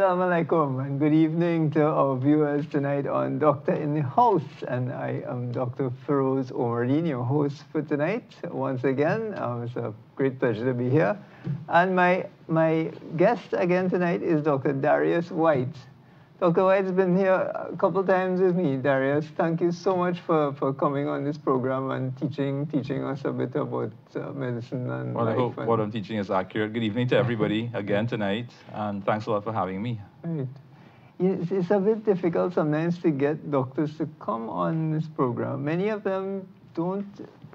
Assalamu alaikum and good evening to our viewers tonight on Doctor in the House. And I am Dr. Feroz Omardin, your host for tonight. Once again, it's a great pleasure to be here. And my guest again tonight is Dr. Darius White. Dr. White's been here a couple times with me. Darius, thank you so much for coming on this program and teaching us a bit about medicine and well, life. I hope what I'm teaching is accurate. Good evening to everybody again tonight, and thanks a lot for having me. Right. It's a bit difficult sometimes to get doctors to come on this program. Many of them don't,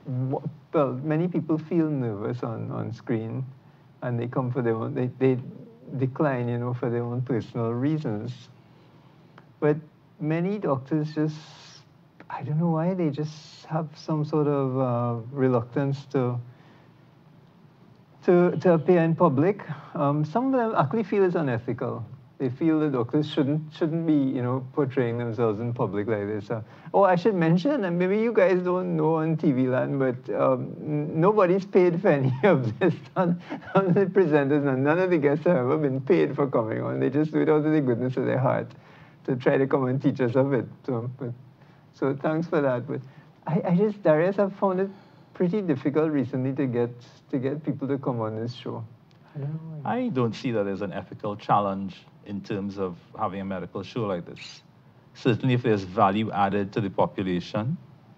well, many people feel nervous on screen, and they come for their own, they decline, you know, for their own personal reasons. But many doctors just, I don't know why, they just have some sort of reluctance to appear in public. Some of them actually feel it's unethical. They feel the doctors shouldn't be, you know, portraying themselves in public like this. Oh, I should mention, and maybe you guys don't know on TV land, but nobody's paid for any of this. None of the presenters and none of the guests have ever been paid for coming on. They just do it out of the goodness of their heart to try to come and teach us a bit. So thanks for that. But Darius, I've found it pretty difficult recently to get people to come on this show. I don't see that as an ethical challenge in terms of having a medical show like this. Certainly if there's value added to the population,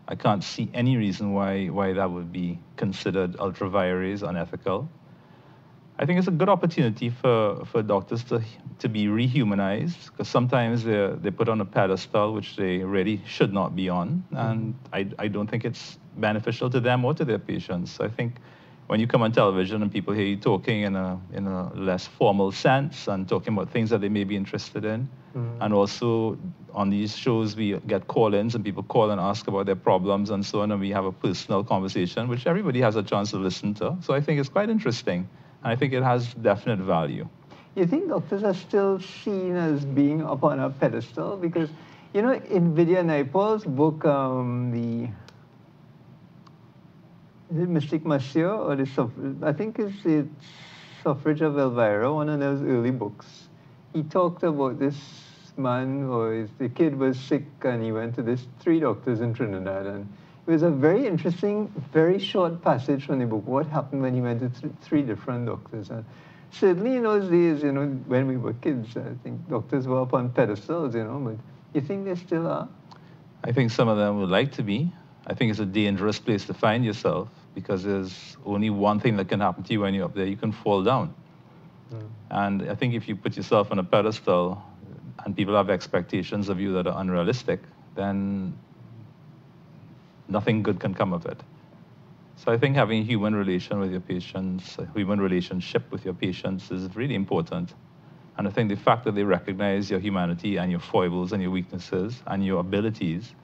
I can't see any reason why that would be considered ultra vires, unethical. I think it's a good opportunity for doctors to be rehumanized, because sometimes they're put on a pedestal which they really should not be on, and I don't think it's beneficial to them or to their patients. So I think when you come on television and people hear you talking in a less formal sense and talking about things that they may be interested in, and also on these shows we get call-ins and people call and ask about their problems and so on, and we have a personal conversation which everybody has a chance to listen to. So I think it's quite interesting, and I think it has definite value. You think doctors are still seen as being up on a pedestal? Because, you know, in Vidya Naipaul's book, is it Mystic Monsieur, or I think it's Suffrage of Elvira, one of those early books. He talked about this man, or the kid was sick, and he went to this 3 doctors in Trinidad, and it was a very interesting, very short passage from the book, what happened when he went to 3 different doctors. And certainly in those days, you know, when we were kids, I think doctors were up on pedestals, you know, but you think they still are? I think some of them would like to be. I think it's a dangerous place to find yourself, because there's only one thing that can happen to you when you're up there. You can fall down. And I think if you put yourself on a pedestal and people have expectations of you that are unrealistic, then nothing good can come of it. So I think having a human relation with your patients, a human relationship with your patients is really important. And I think the fact that they recognize your humanity and your foibles and your weaknesses and your abilities,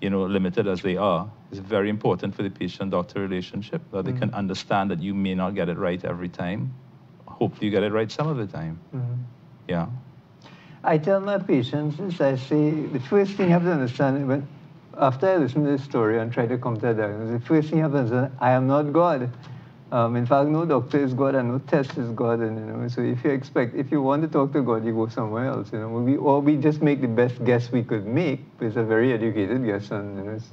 you know, limited as they are, is very important for the patient-doctor relationship, that they can understand that you may not get it right every time. Hopefully you get it right some of the time. Yeah. I tell my patients this, I say, the first thing you have to understand, after I listen to this story and try to come to a diagnosis, the first thing you have to understand, I am not God. In fact, no doctor is God and no test is God. And, you know, so if you want to talk to God, you go somewhere else. You know, we just make the best guess we could make. It's a very educated guess, and you know, it's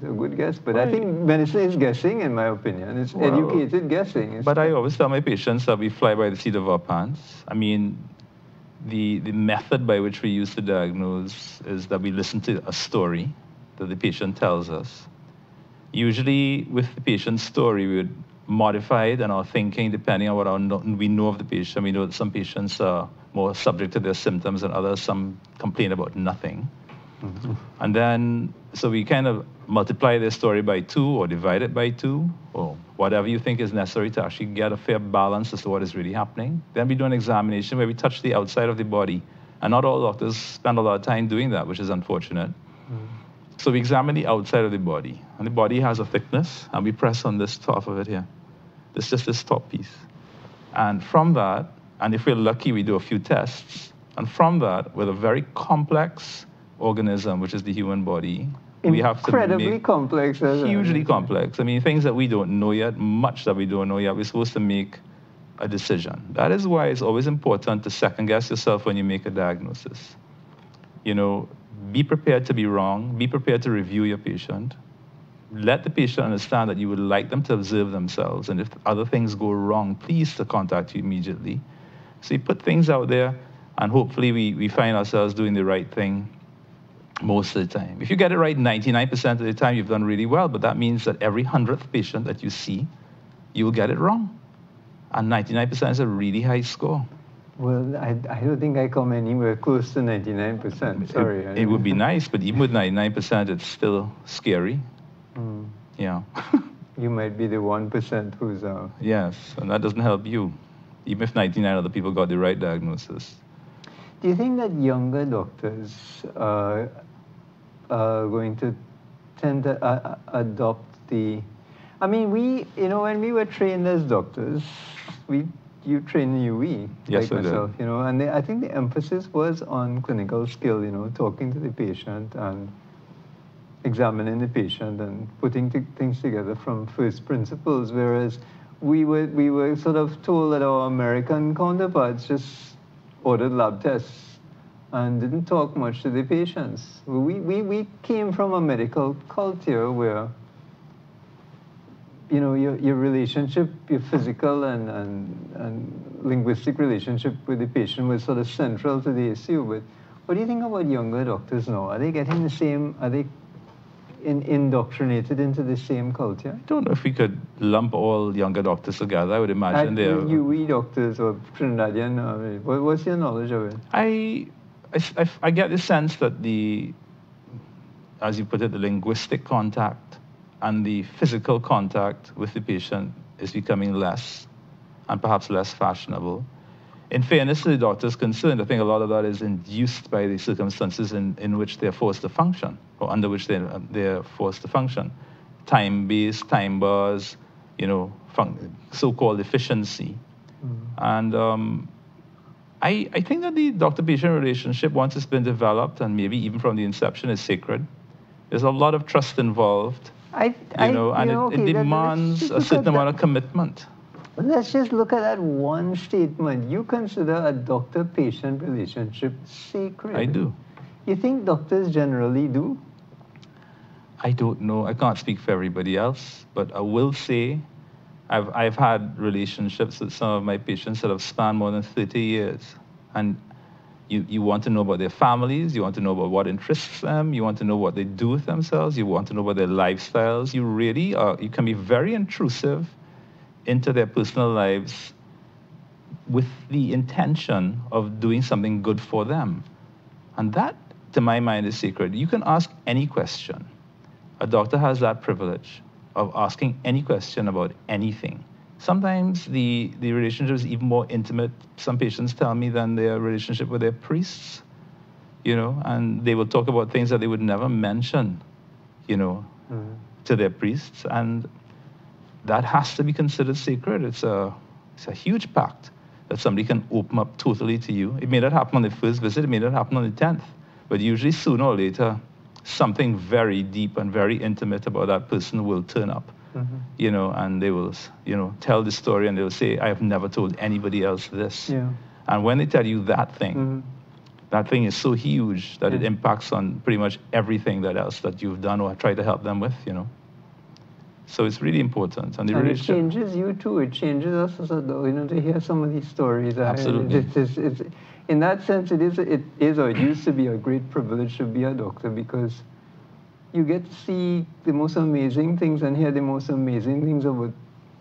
a good guess. But I think medicine is guessing, in my opinion. It's educated guessing. But I always tell my patients that we fly by the seat of our pants. I mean, the method by which we use to diagnose is that we listen to a story that the patient tells us. Usually, with the patient's story, we would modify it in our thinking depending on what we know of the patient. We know that some patients are more subject to their symptoms and others, some complain about nothing. And then, so we kind of multiply their story by 2 or divide it by 2 or whatever you think is necessary to actually get a fair balance as to what is really happening. Then we do an examination where we touch the outside of the body. And not all doctors spend a lot of time doing that, which is unfortunate. So we examine the outside of the body. And the body has a thickness, and we press on this top of it here. This just this top piece. And from that, and if we're lucky, we do a few tests. And from that, with a very complex organism, which is the human body, we have to incredibly complex. Hugely complex. I mean, things that we don't know yet, much that we don't know yet, we're supposed to make a decision. That is why it's always important to second guess yourself when you make a diagnosis. You know, be prepared to be wrong, be prepared to review your patient. Let the patient understand that you would like them to observe themselves, and if other things go wrong, please to contact you immediately. So you put things out there, and hopefully we find ourselves doing the right thing most of the time. If you get it right 99% of the time, you've done really well, but that means that every 100th patient that you see, you will get it wrong. And 99% is a really high score. Well, I don't think I come anywhere close to 99%, sorry. It would be nice, but even with 99%, it's still scary. Yeah. You might be the 1% who's... Yes, and that doesn't help you, even if 99 other people got the right diagnosis. Do you think that younger doctors are going to tend to adopt the... I mean, when we were trained as doctors, you trained in UE, yes, like myself, I did. And I think the emphasis was on clinical skill, talking to the patient and examining the patient and putting things together from first principles, whereas we were sort of told that our American counterparts just ordered lab tests and didn't talk much to the patients. We came from a medical culture where your relationship, your physical and linguistic relationship with the patient was sort of central to the issue. But what do you think about younger doctors now? Are they getting the same, are they indoctrinated into the same culture? I don't know if we could lump all younger doctors together. I would imagine they're... UE doctors or Trinidadian, what's your knowledge of it? I get the sense that as you put it, the linguistic contact and the physical contact with the patient is becoming less and perhaps less fashionable. In fairness to the doctors concerned, I think a lot of that is induced by the circumstances in which they're forced to function, or under which they're forced to function. Time-based, time bars, so-called efficiency. And I think that the doctor-patient relationship, once it's been developed, and maybe even from the inception, is sacred. There's a lot of trust involved. It demands a certain amount of commitment. Let's just look at that one statement. You consider a doctor-patient relationship sacred. I do. You think doctors generally do? I don't know. I can't speak for everybody else, but I will say I've had relationships with some of my patients that have spanned more than 30 years. And you want to know about their families, you want to know about what interests them, you want to know what they do with themselves, you want to know about their lifestyles. You can be very intrusive into their personal lives with the intention of doing something good for them. And that, to my mind, is sacred. You can ask any question. A doctor has that privilege of asking any question about anything. Sometimes the relationship is even more intimate, some patients tell me, than their relationship with their priests, and they will talk about things that they would never mention, to their priests. And that has to be considered sacred. It's a huge pact that somebody can open up totally to you. It may not happen on the first visit, it may not happen on the 10th, but usually sooner or later, something very deep and very intimate about that person will turn up. And they will, tell the story, and they'll say, I have never told anybody else this. Yeah. And when they tell you that thing, that thing is so huge that it impacts on pretty much everything else that you've done or tried to help them with, So it's really important. And it changes you too. It changes us as to hear some of these stories. Absolutely. It's, in that sense, it is or it used to be a great privilege to be a doctor, because you get to see the most amazing things and hear the most amazing things about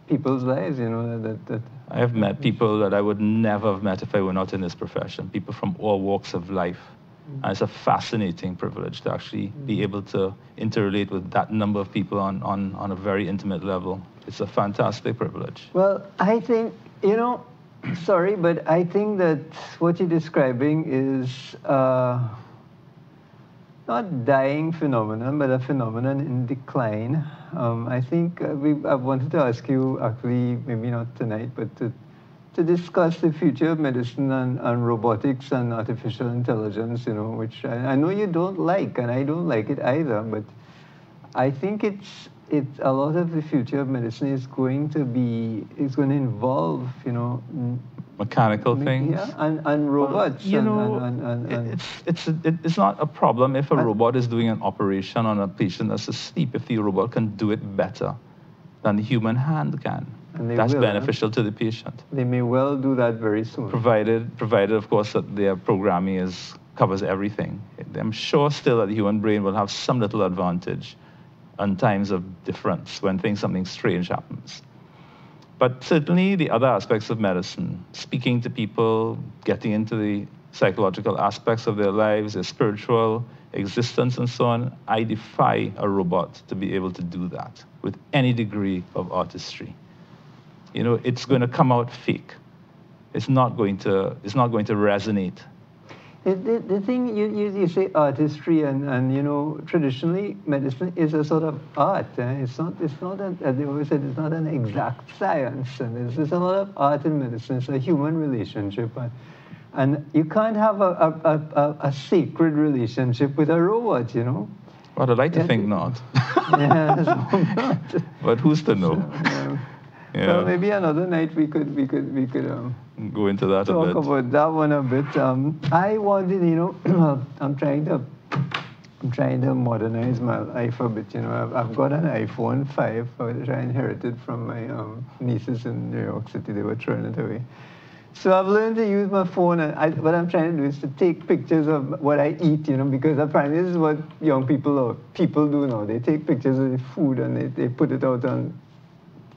people's lives, I have met people that I would never have met if I were not in this profession, people from all walks of life, And it's a fascinating privilege to actually be able to interrelate with that number of people on a very intimate level. It's a fantastic privilege. Well, I think, sorry, but I think that what you're describing is not dying phenomenon, but a phenomenon in decline. I think I wanted to ask you, actually, maybe not tonight, but to discuss the future of medicine and robotics and artificial intelligence, which I know you don't like, and I don't like it either, but I think it's a lot of the future of medicine is going to involve, mechanical things. Yeah, and robots. It's not a problem if a robot is doing an operation on a patient that's asleep, if the robot can do it better than the human hand can. That's beneficial to the patient. They may well do that very soon. Provided of course, that their programming covers everything. I'm sure still that the human brain will have some little advantage on times of difference when something strange happens. But certainly the other aspects of medicine, speaking to people, getting into the psychological aspects of their lives, their spiritual existence and so on, I defy a robot to be able to do that with any degree of artistry. It's going to come out fake. It's not going to resonate. The thing you say artistry and traditionally medicine is a sort of art. It's not as they always said, it's not an exact science, and there's a lot of art in medicine. It's a human relationship, and you can't have a sacred relationship with a robot. Well, I'd like to think not. Yeah, but who's to know? Well, maybe another night we could go into that talk a bit. about that one a bit. I wanted, I'm trying to modernize my life a bit. I've got an iPhone 5, which I inherited from my nieces in New York City. They were throwing it away. So I've learned to use my phone, and what I'm trying to do is to take pictures of what I eat, because apparently this is what young people do now. They take pictures of the food and they put it out on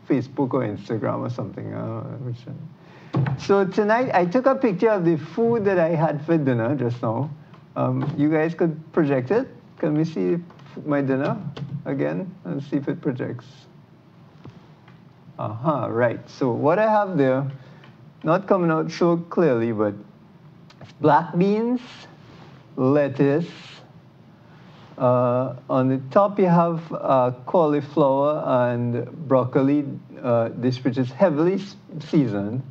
Facebook or Instagram or something. So tonight I took a picture of the food that I had for dinner just now. You guys could project it. Can we see my dinner again and see if it projects? Right. So what I have there, not coming out so clearly, but black beans, lettuce. On the top you have cauliflower and broccoli dish, which is heavily seasoned.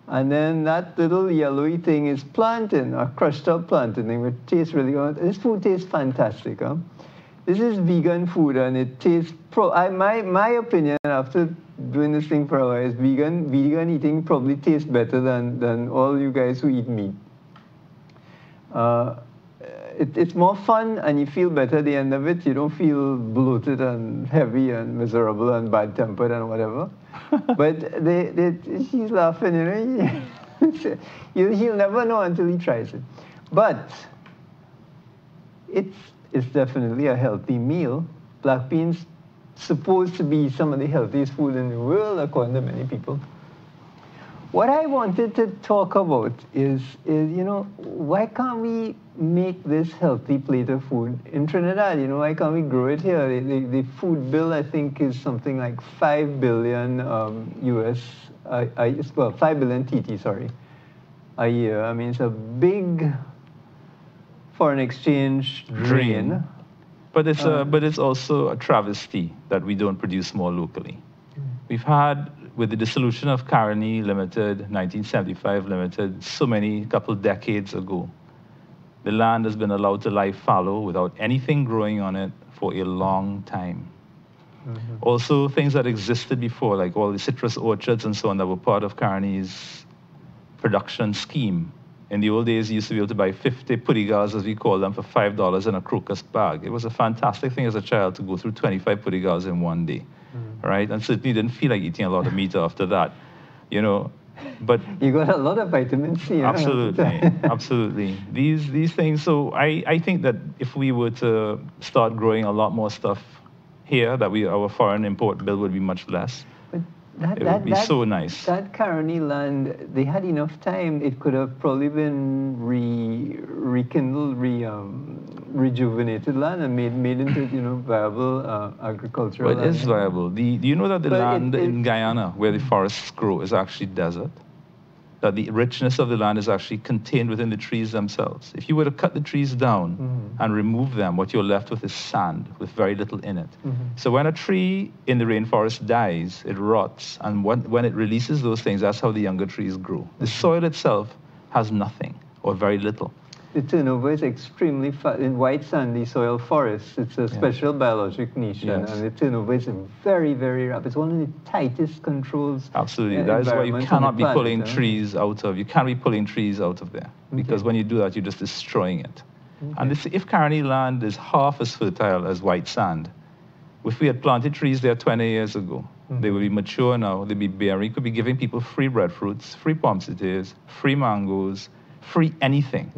And then that little yellowy thing is plantain, a crushed up plantain, which tastes really good. This food tastes fantastic. This is vegan food, and it tastes, my opinion after doing this thing for a while is vegan eating probably tastes better than all you guys who eat meat. It's more fun, and you feel better at the end of it. You don't feel bloated and heavy and miserable and bad-tempered and whatever. But she's laughing, he'll never know until he tries it. But it's definitely a healthy meal. Black beans supposed to be some of the healthiest food in the world, according to many people. What I wanted to talk about is why can't we make this healthy plate of food in Trinidad? Why can't we grow it here? The food bill, I think, is something like 5 billion US, 5 billion TT, sorry, a year. I mean, it's a big foreign exchange drain. But it's also a travesty that we don't produce more locally. We've had, with the dissolution of Caroni Limited, 1975 Limited, couple decades ago, the land has been allowed to lie fallow without anything growing on it for a long time. Mm-hmm. Also, things that existed before, like all the citrus orchards and so on, that were part of Caroni's production scheme. In the old days, you used to be able to buy 50 purigas, as we call them, for $5 in a crocus bag. It was a fantastic thing as a child to go through 25 purigas in one day. Right? And certainly didn't feel like eating a lot of meat after that, but you got a lot of vitamin C. Absolutely. These things. So I think that if we were to start growing a lot more stuff here, that our foreign import bill would be much less. It would be so nice. That Caroni land, they had enough time. It could have probably been rekindled, rejuvenated land and made into viable agricultural Well, it land. is viable. Do you know that the But land in Guyana, where the forests grow, is actually desert? That the richness of the land is actually contained within the trees themselves. If you were to cut the trees down and remove them, what you're left with is sand with very little in it. So when a tree in the rainforest dies, it rots, and when it releases those things, that's how the younger trees grow. The soil itself has nothing or very little. The turnover is extremely fast. In white sandy soil forests, it's a special biologic niche, and the turnover is very, very rapid. It's one of the tightest controls. Absolutely. That is why you cannot be pulling trees out of, you can't be pulling trees out of there. Because when you do that, you're just destroying it. And if Caroni land is half as fertile as white sand, if we had planted trees there 20 years ago, they would be mature now, they'd be bearing, you could be giving people free breadfruits, free pommes free mangoes, free anything.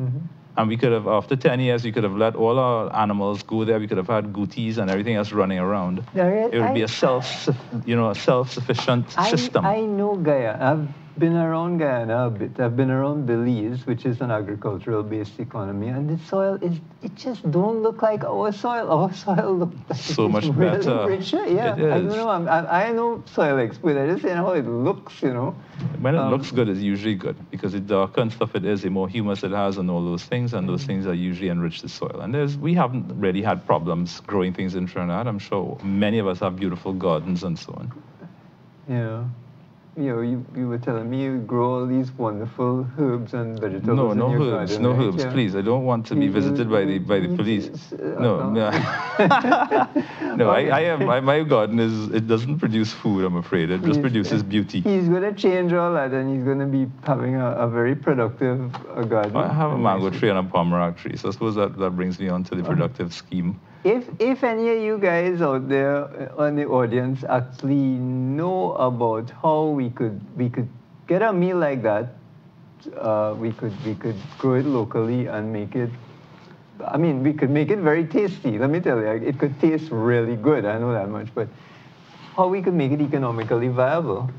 And we could have, after 10 years, we could have let all our animals go there. We could have had gooties and everything else running around. It would be a self-sufficient system. I know Guyana. I've been around Guyana a bit. I've been around Belize, which is an agricultural-based economy, and the soil it just don't look like our soil. Our soil looks like so much really better. richer. Yeah, it is. I don't know. I know soil expert. I just say how it looks, When it looks good, it's usually good, because the darker and stuff it is, the more humus it has and all those things, and those things are usually enrich the soil. And we haven't really had problems growing things in Trinidad. I'm sure many of us have beautiful gardens and so on. Yeah. You were telling me you grow all these wonderful herbs and vegetables in your garden, no right? herbs, Yeah. please. I don't want to be visited by the police. No. My garden it doesn't produce food, I'm afraid. It just produces beauty. He's going to change all that, and he's going to be having a very productive garden. I have a mango tree and a pomerac tree, so I suppose that brings me on to the productive scheme. If any of you guys out there on the audience actually know about how we could get a meal like that, we could grow it locally and make it. I mean, we could make it very tasty. Let me tell you, it could taste really good. I know that much. But how we could make it economically viable?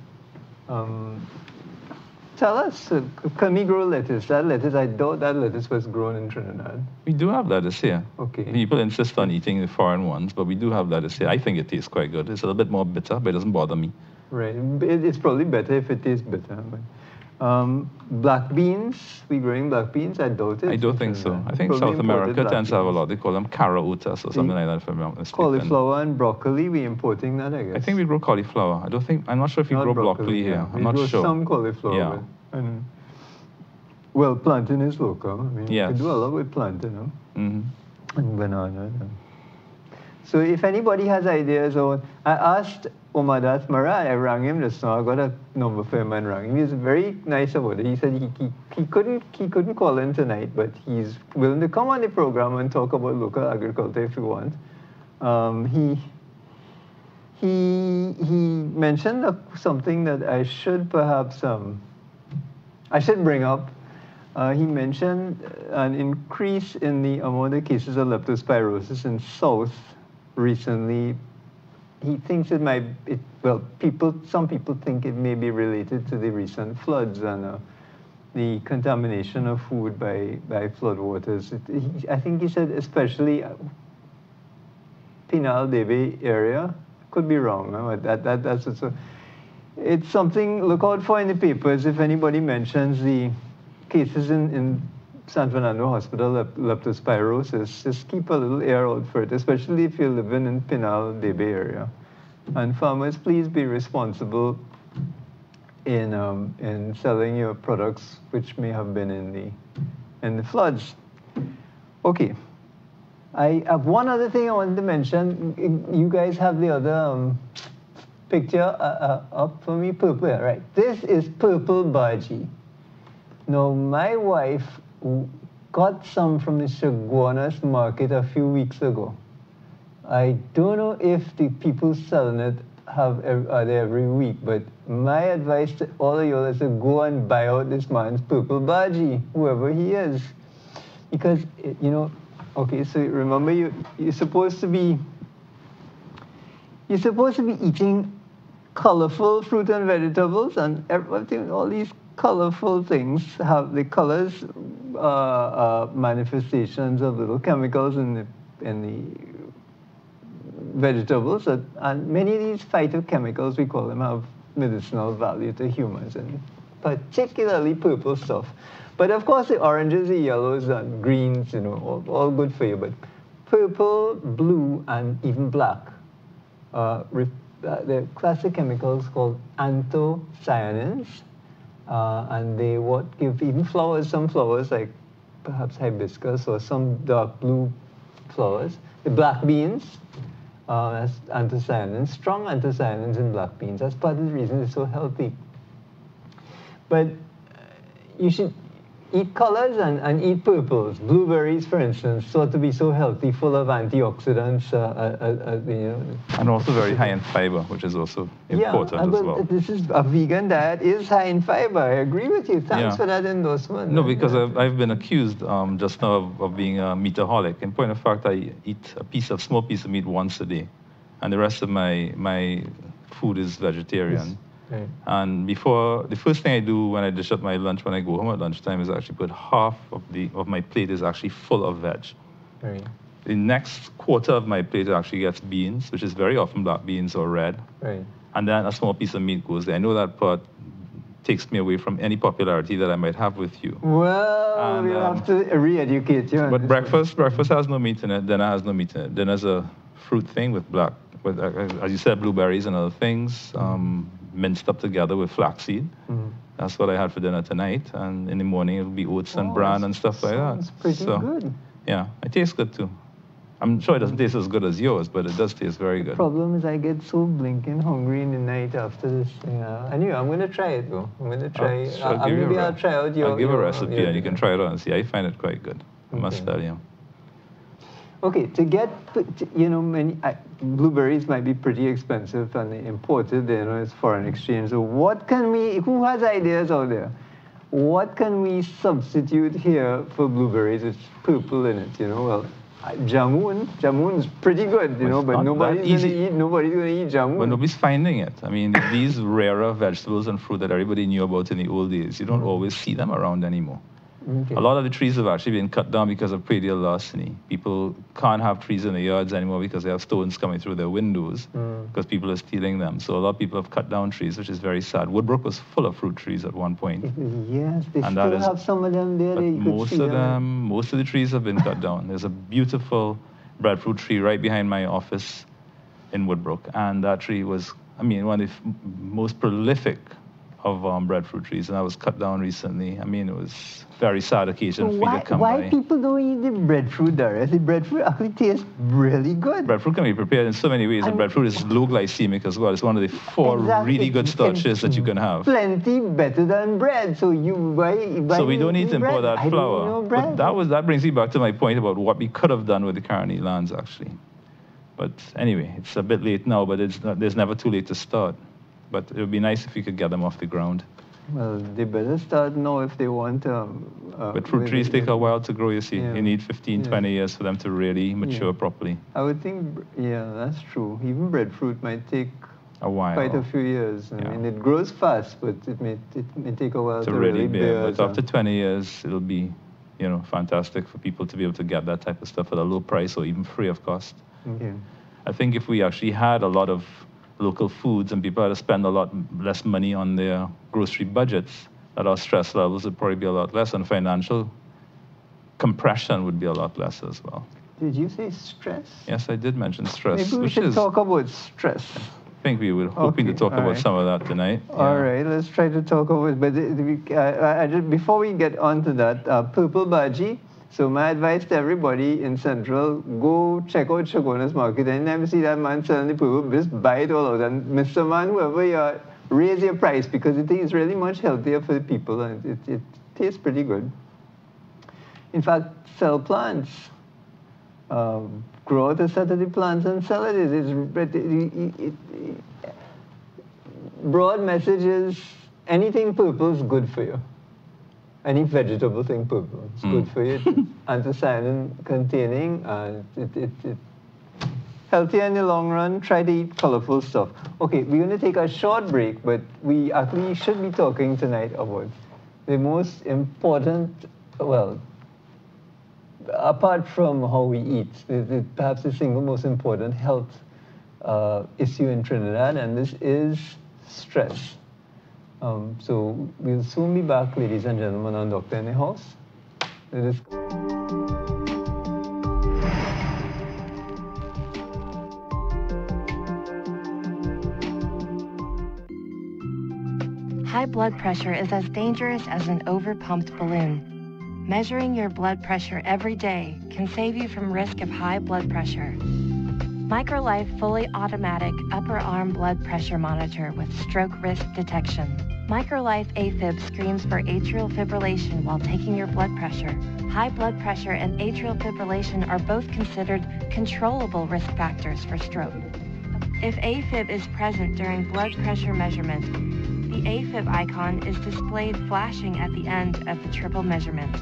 Tell us, can we grow lettuce? I doubt that lettuce was grown in Trinidad. We do have lettuce here. Okay. People insist on eating the foreign ones, but we do have lettuce here. I think it tastes quite good. It's a little bit more bitter, but it doesn't bother me. Right. It's probably better if it tastes bitter. But, black beans, we growing black beans? I doubt it. I don't think so. I think Probably South America tends to have a beans. lot. They call them caraotas or something like that, if I'm not mistaken. Cauliflower and broccoli, we importing that, I guess. I think we grow cauliflower. I'm not sure if we grow broccoli here. Yeah. I'm not grow sure. some cauliflower. Yeah. Well, plantain is local. I mean, yes. we do a lot with plantain, Mm-hmm. and banana. So if anybody has ideas, I asked Omadat Mara, I rang him just now. I got a number for him and rang him. He was very nice about it. He said he couldn't call in tonight, but he's willing to come on the program and talk about local agriculture if you want. He mentioned something that I should perhaps bring up. He mentioned an increase in the amount of cases of leptospirosis in South recently. He thinks some people think it may be related to the recent floods and the contamination of food by floodwaters. I think he said especially Pinal Debe area. Could be wrong. That's also, it's something look out for in the papers if anybody mentions the cases in San Fernando Hospital, leptospirosis. Just keep a little ear out for it, especially if you're living in Pinal Debe area. And farmers, please be responsible in selling your products which may have been in the floods. Okay. I have one other thing I wanted to mention. You guys have the other picture up for me, purple, right? This is purple bhaji. Now, my wife got some from the Chaguanas market a few weeks ago. I don't know if the people selling it are there every week, but my advice to all of you is to go and buy out this man's purple bhaji, whoever he is. Because, okay, so remember you're supposed to be eating colorful fruit and vegetables, and everything, all these colorful things have the colors manifestations of little chemicals in the vegetables, and many of these phytochemicals, we call them, have medicinal value to humans, and particularly purple stuff. But of course, the oranges, the yellows, and greens, you know, all good for you. But purple, blue, and even black, they're classic chemicals called anthocyanins, and they give even flowers, some flowers like perhaps hibiscus or some dark blue flowers. The black beans, that's anthocyanins, strong anthocyanins in black beans. That's part of the reason it's so healthy. But you should eat colors and eat purples. Blueberries, for instance, thought to be so healthy, full of antioxidants. You know. And also very high in fiber, which is also important as well. This is a vegan diet is high in fiber. I agree with you. Thanks for that endorsement. No, because I've been accused just now of being a meataholic. In point of fact, I eat a small piece of meat once a day, and the rest of my food is vegetarian. Yes. Right. And the first thing I do when I dish up my lunch, when I go home at lunchtime, is actually put half of my plate is actually full of veg. Right. The next quarter of my plate actually gets beans, which is very often black beans or red. Right. And then a small piece of meat goes there. I know that part takes me away from any popularity that I might have with you. Well, we'll have to re-educate you. But breakfast has no meat in it. Dinner has no meat in it. Dinner's a fruit thing with as you said, blueberries and other things. Minced up together with flaxseed. That's what I had for dinner tonight. And in the morning, it'll be oats and bran and stuff like that. Sounds pretty good. Yeah, it tastes good too. I'm sure it doesn't taste as good as yours, but it does taste very good. The problem is I get so blinking hungry in the night after this thing. Anyway, I'm going to try it though. I'm going to try maybe I'll try out your... I'll give a recipe and you can try it out and see. I find it quite good. I must tell you. Okay, you know, blueberries might be pretty expensive and imported, you know, it's foreign exchange. So who has ideas out there? What can we substitute here for blueberries? It's purple in it, you know, well, jamun's pretty good, you know, but nobody's going to eat jamun. But nobody's finding it. I mean, these rarer vegetables and fruit that everybody knew about in the old days, you don't always see them around anymore. Okay. A lot of the trees have actually been cut down because of predial larceny. People can't have trees in their yards anymore because they have stones coming through their windows because people are stealing them. So a lot of people have cut down trees, which is very sad. Woodbrook was full of fruit trees at one point. Yes, they still have some of them there. Most of the trees have been cut down. There's a beautiful breadfruit tree right behind my office in Woodbrook, and that tree was, I mean, one of the most prolific of breadfruit trees, and that was cut down recently. I mean, it was a very sad occasion for you to come by. Why people don't eat the breadfruit, Darius? The breadfruit actually tastes really good. Breadfruit can be prepared in so many ways, and breadfruit is low glycemic as well. It's one of the four really good starches that you can have. Plenty better than bread, so so we don't need to import that flour. But that brings me back to my point about what we could have done with the Carney lands, actually. But anyway, it's a bit late now, but there's never too late to start. But it would be nice if we could get them off the ground. Well, they better start now if they want. But fruit trees take a while to grow, you see. You need 15, 20 years for them to really mature properly. I would think, that's true. Even breadfruit might take a while. Quite a few years. I mean, it grows fast, but it may take a while to really bear. But after 20 years, it'll be, you know, fantastic for people to be able to get that type of stuff at a low price or even free of cost. Okay. I think if we actually had a lot of local foods and people had to spend a lot less money on their grocery budgets, that our stress levels would probably be a lot less, and financial compression would be a lot less as well. Did you say stress? Yes, I did mention stress. Maybe we should talk about stress. I think we were hoping to talk about some of that tonight. All right, let's try to talk about it. But before we get on to that, purple bhaji. So my advice to everybody in Central, go check out Shagona's market. Anytime you see that man selling the purple, just buy it all out. And Mr. Man, whoever you are, raise your price because it is really much healthier for the people and it tastes pretty good. In fact, sell plants. Grow out a set of the plants and sell it. Broad message is anything purple is good for you. Any vegetable thing purple, it's good for you. Anthocyanin containing, healthier in the long run, try to eat colorful stuff. Okay, we're going to take a short break, but we actually should be talking tonight about the most important, well, apart from how we eat, perhaps the single most important health issue in Trinidad, and this is stress. So we'll soon be back, ladies and gentlemen, on Doctor in the House. High blood pressure is as dangerous as an overpumped balloon. Measuring your blood pressure every day can save you from risk of high blood pressure. MicroLife fully automatic upper arm blood pressure monitor with stroke risk detection. MicroLife AFib screens for atrial fibrillation while taking your blood pressure. High blood pressure and atrial fibrillation are both considered controllable risk factors for stroke. If AFib is present during blood pressure measurement, the AFib icon is displayed flashing at the end of the triple measurement.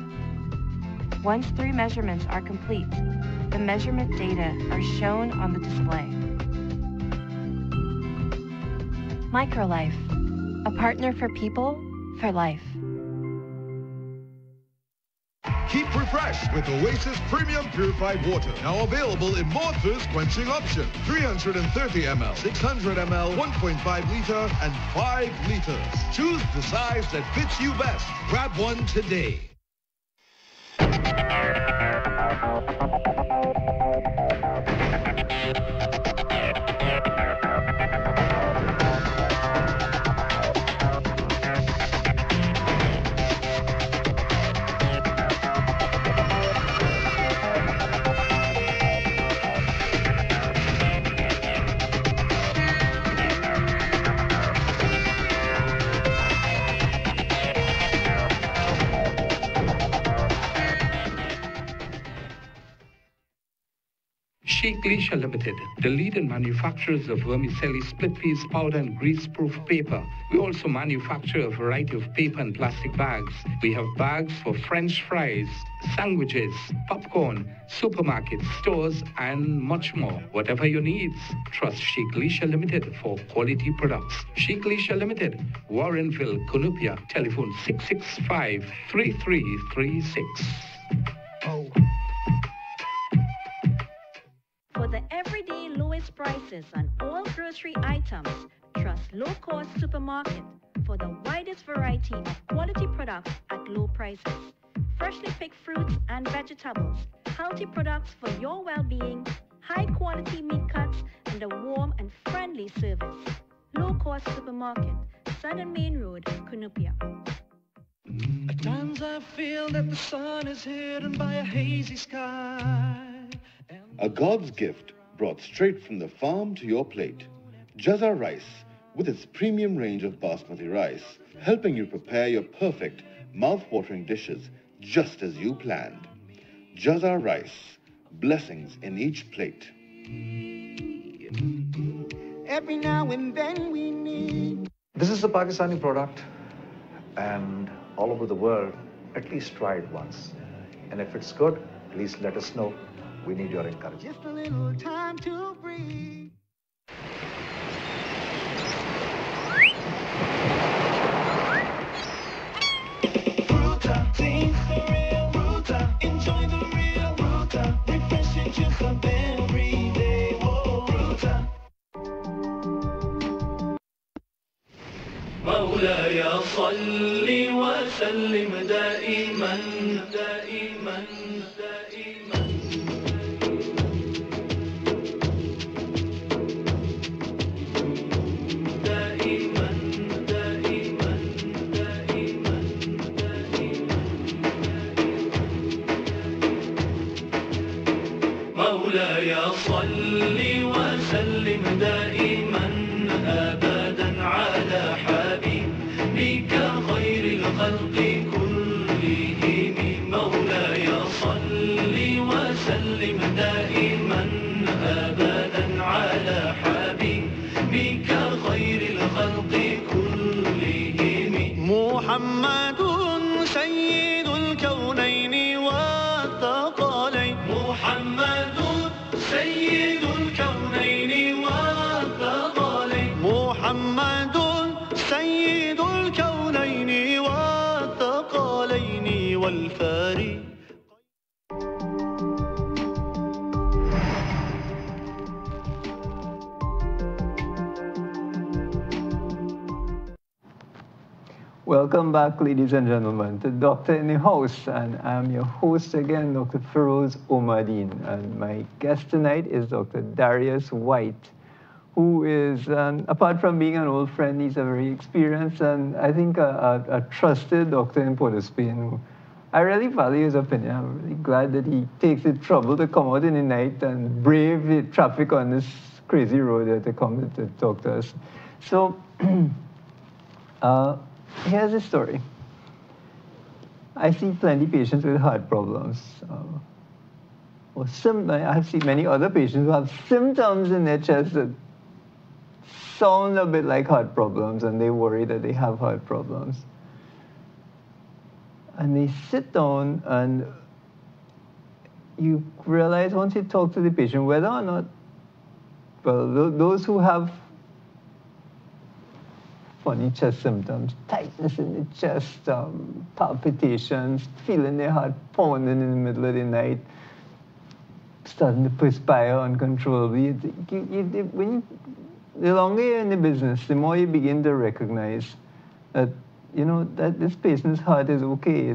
Once 3 measurements are complete, the measurement data are shown on the display. MicroLife, a partner for people, for life. Keep refreshed with Oasis Premium Purified Water. Now available in more thirst-quenching options. 330 ml, 600 ml, 1.5 liter, and 5 liters. Choose the size that fits you best. Grab one today. Glacier Limited, the leading manufacturers of vermicelli, split peas powder and grease-proof paper. We also manufacture a variety of paper and plastic bags. We have bags for French fries, sandwiches, popcorn, supermarkets, stores, and much more. Whatever your needs, trust Sheikh Glacier Limited for quality products. Sheikh Glacier Limited, Warrenville, Cunupia, telephone 665-3336. Oh. For the everyday lowest prices on all grocery items, trust Low Cost Supermarket for the widest variety of quality products at low prices. Freshly picked fruits and vegetables, healthy products for your well-being, high quality meat cuts, and a warm and friendly service. Low Cost Supermarket, Southern Main Road, Cunupia. At times I feel that the sun is hidden by a hazy sky. A God's gift brought straight from the farm to your plate. Jaza Rice, with its premium range of basmati rice, helping you prepare your perfect, mouth-watering dishes just as you planned. Jaza Rice, blessings in each plate. Every now and then we need. This is a Pakistani product, and all over the world, at least try it once. And if it's good, please let us know. We need your encouragement. Just a little time to breathe. Fruta, taste the real Fruta. Enjoy the real Fruta. Refreshing juice of every day. Whoa, Fruta. مولاي صل وسلم دائما دائما دائما. مولاي صل وسلم دائما أبدا على حبيبك خير الخلق كلهم. مولاي صل وسلم دائما أبدا على حبيبك خير الخلق كلهم. محمد سيد الكونين والثقلين. محمد سيد الكونين والفاري. Welcome back, ladies and gentlemen, to Doctor in the House, and I'm your host again, Dr. Feroz Omadeen, and my guest tonight is Dr. Darius White, who is, apart from being an old friend, he's a very experienced and I think a trusted doctor in Port of Spain. I really value his opinion. I'm really glad that he takes the trouble to come out in the night and brave the traffic on this crazy road to come to talk to us. So, here's a story. I see plenty of patients with heart problems. I've seen many other patients who have symptoms in their chest that sound a bit like heart problems, and they worry that they have heart problems. And they sit down, and you realize once you talk to the patient, whether or not, well, those who have funny chest symptoms, tightness in the chest, palpitations, feeling their heart pounding in the middle of the night, starting to perspire uncontrollably. The longer you're in the business, the more you begin to recognize that, you know, that this patient's heart is okay.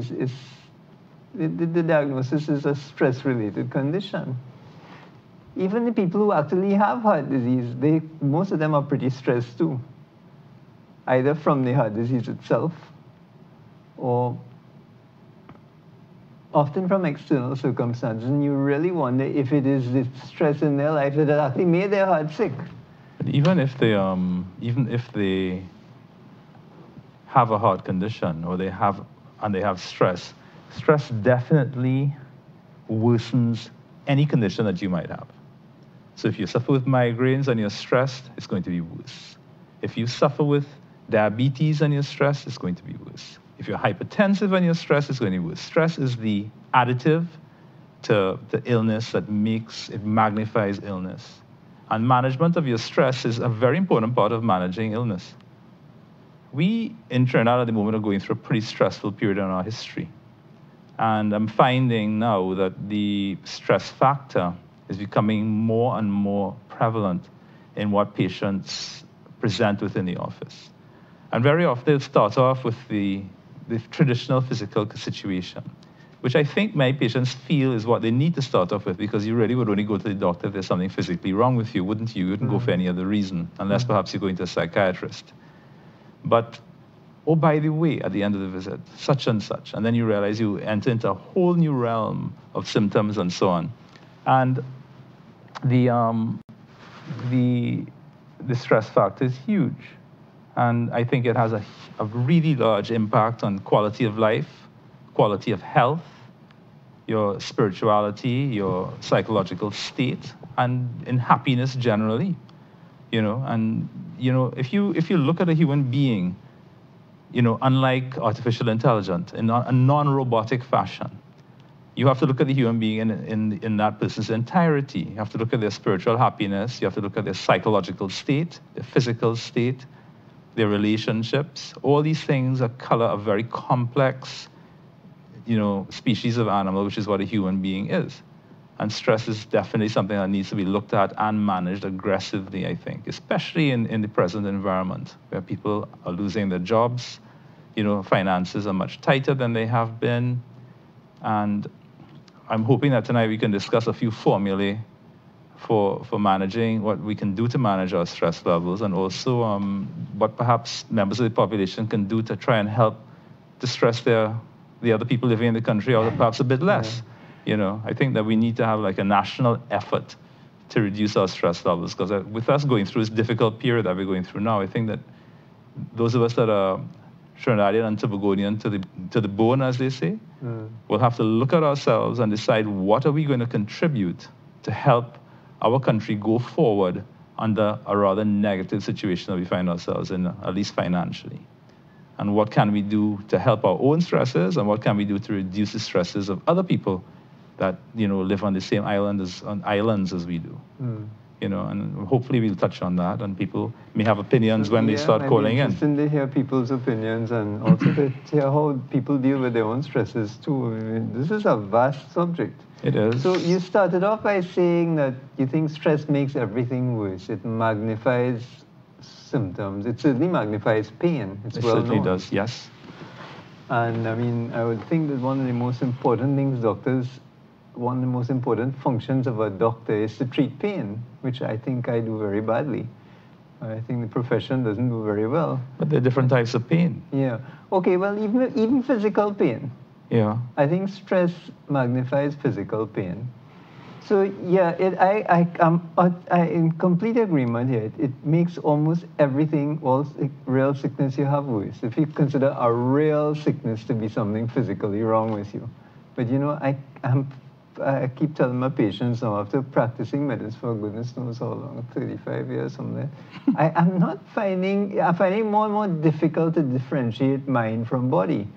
The diagnosis is a stress-related condition. Even the people who actually have heart disease, most of them are pretty stressed too, either from the heart disease itself or often from external circumstances. And you really wonder if it is the stress in their life that actually made their heart sick. But even if they have a heart condition or they have stress, stress definitely worsens any condition that you might have. So if you suffer with migraines and you're stressed, it's going to be worse. If you suffer with diabetes and you're stressed, it's going to be worse. If you're hypertensive and you're stressed, it's going to be worse. Stress is the additive to the illness that magnifies illness. And management of your stress is a very important part of managing illness. We in Trinidad at the moment are going through a pretty stressful period in our history. And I'm finding now that the stress factor is becoming more and more prevalent in what patients present within the office. And very often they'll start off with the traditional physical situation, which I think many patients feel is what they need to start off with, because you really would only go to the doctor if there's something physically wrong with you, wouldn't you? You wouldn't go for any other reason, unless perhaps you're going to a psychiatrist. But, oh, by the way, at the end of the visit, such and such, and then you realize you enter into a whole new realm of symptoms and so on. And the stress factor is huge. And I think it has a really large impact on quality of life, quality of health, your spirituality, your psychological state, and in happiness generally. You know, and you know, if you look at a human being, you know, unlike artificial intelligence, in a non-robotic fashion, you have to look at the human being in that person's entirety. You have to look at their spiritual happiness. You have to look at their psychological state, their physical state, their relationships. All these things are color a very complex, you know, species of animal, which is what a human being is. And stress is definitely something that needs to be looked at and managed aggressively, I think, especially in the present environment where people are losing their jobs. You know, finances are much tighter than they have been. And I'm hoping that tonight we can discuss a few formulae for managing what we can do to manage our stress levels, and also what perhaps members of the population can do to try and help distress the other people living in the country, or perhaps a bit less. You know, I think that we need to have like a national effort to reduce our stress levels, because with us going through this difficult period that we're going through now, I think that those of us that are Trinidadian and Tobagonian to the bone, as they say, will have to look at ourselves and decide what are we going to contribute to help our country go forward under a rather negative situation that we find ourselves in, at least financially. And what can we do to help our own stresses, and what can we do to reduce the stresses of other people that, you know, live on the same islands as we do. you know, and hopefully we'll touch on that, and people may have opinions when they start calling in. It's interesting to hear people's opinions and also to hear how people deal with their own stresses too. I mean, this is a vast subject. It is. So you started off by saying that you think stress makes everything worse. It magnifies symptoms. It certainly magnifies pain. It's well known. It certainly does, yes. And I mean, I would think that one of the most important things one of the most important functions of a doctor is to treat pain, which I think I do very badly. I think the profession doesn't do very well. But there are different types of pain. Yeah. Okay, well, even physical pain. Yeah. I think stress magnifies physical pain. So yeah, I'm in complete agreement here. It makes almost everything, all real sickness you have worse. If you consider a real sickness to be something physically wrong with you. But you know, I keep telling my patients now, after practicing medicine for goodness knows how long, 35 years, something, I'm finding more and more difficult to differentiate mind from body.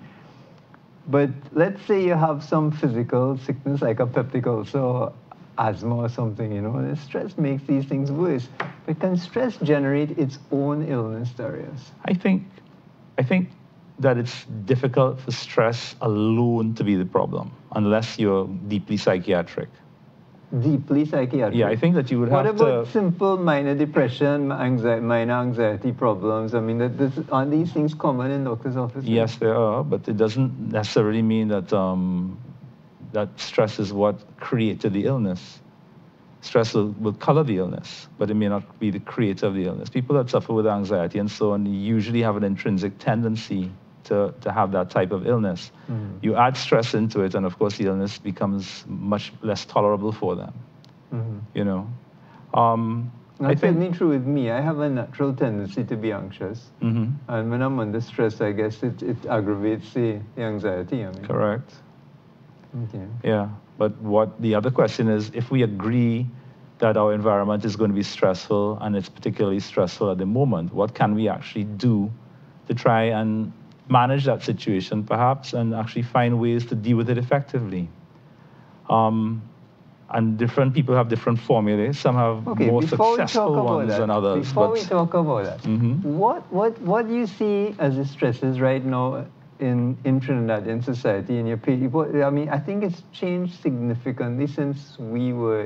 But let's say you have some physical sickness like a peptic ulcer or asthma or something, you know, and stress makes these things worse. But can stress generate its own illness, Darius? I think that it's difficult for stress alone to be the problem, unless you're deeply psychiatric. Deeply psychiatric? Yeah, I think that you would have to... What about simple minor depression, minor anxiety problems? I mean, aren't these things common in doctors' offices? Yes, they are, but it doesn't necessarily mean that that stress is what created the illness. Stress will color the illness, but it may not be the creator of the illness. People that suffer with anxiety and so on usually have an intrinsic tendency to have that type of illness. Mm-hmm. You add stress into it, and of course the illness becomes much less tolerable for them. Mm-hmm. You know? That's certainly true with me. I have a natural tendency to be anxious. Mm-hmm. And when I'm under stress, I guess it aggravates the anxiety. I mean. Correct. Okay. Yeah, but what the other question is, if we agree that our environment is going to be stressful and it's particularly stressful at the moment, what can we actually do to try and manage that situation perhaps and actually find ways to deal with it effectively? And different people have different formulas. Some have more successful ones than others. Before we talk about that, mm-hmm. what do you see as the stresses right now in Trinidadian society, in your people? I mean, I think it's changed significantly since we were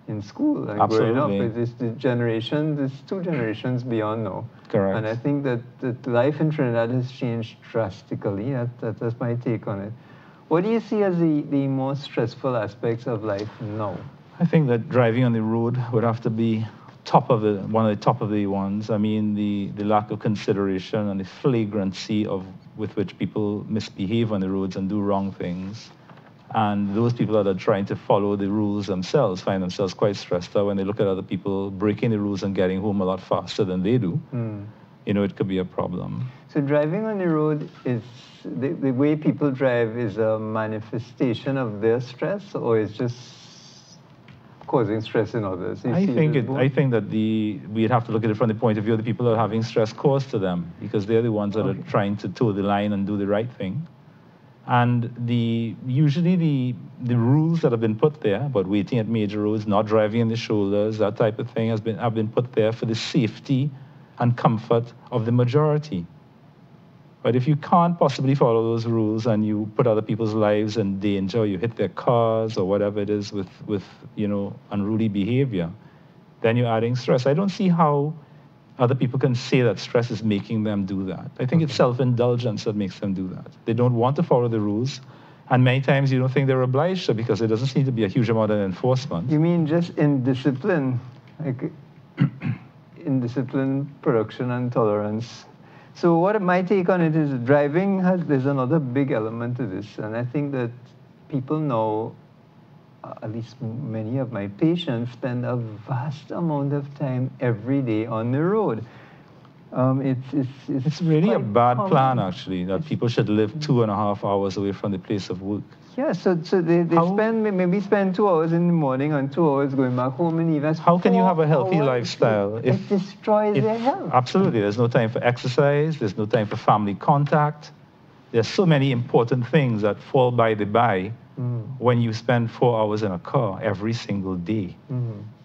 in school and growing up. It's the generation, there's 2 generations beyond now. Correct. And I think that life in Trinidad has changed drastically. That's my take on it. What do you see as the most stressful aspects of life now? I think that driving on the road would have to be one of the top of the ones. I mean, the lack of consideration and the flagrancy with which people misbehave on the roads and do wrong things. And those people that are trying to follow the rules themselves find themselves quite stressed out when they look at other people breaking the rules and getting home a lot faster than they do. Mm. You know, it could be a problem. So driving on the road is, the way people drive is a manifestation of their stress, or is just causing stress in others? I think that we'd have to look at it from the point of view of the people that are having stress caused to them, because they're the ones that are trying to toe the line and do the right thing. And usually the rules that have been put there about waiting at major roads, not driving in the shoulders, that type of thing have been put there for the safety and comfort of the majority. But if you can't possibly follow those rules and you put other people's lives in danger, or you hit their cars or whatever it is with unruly behavior, then you're adding stress. I don't see how other people can say that stress is making them do that. I think it's self-indulgence that makes them do that. They don't want to follow the rules, and many times you don't think they're obliged to, because there doesn't seem to be a huge amount of enforcement. You mean just indiscipline, like indiscipline, production, and tolerance? So what my take on it is, driving there's another big element to this, and I think that people know, at least many of my patients, spend a vast amount of time every day on the road. It's really a bad plan, actually, that people should live 2.5 hours away from the place of work. Yeah, so they maybe spend 2 hours in the morning and 2 hours going back home, and even how can you have a healthy lifestyle if it destroys their health? Absolutely. There's no time for exercise. There's no time for family contact. There's so many important things that fall by the by when you spend 4 hours in a car every single day.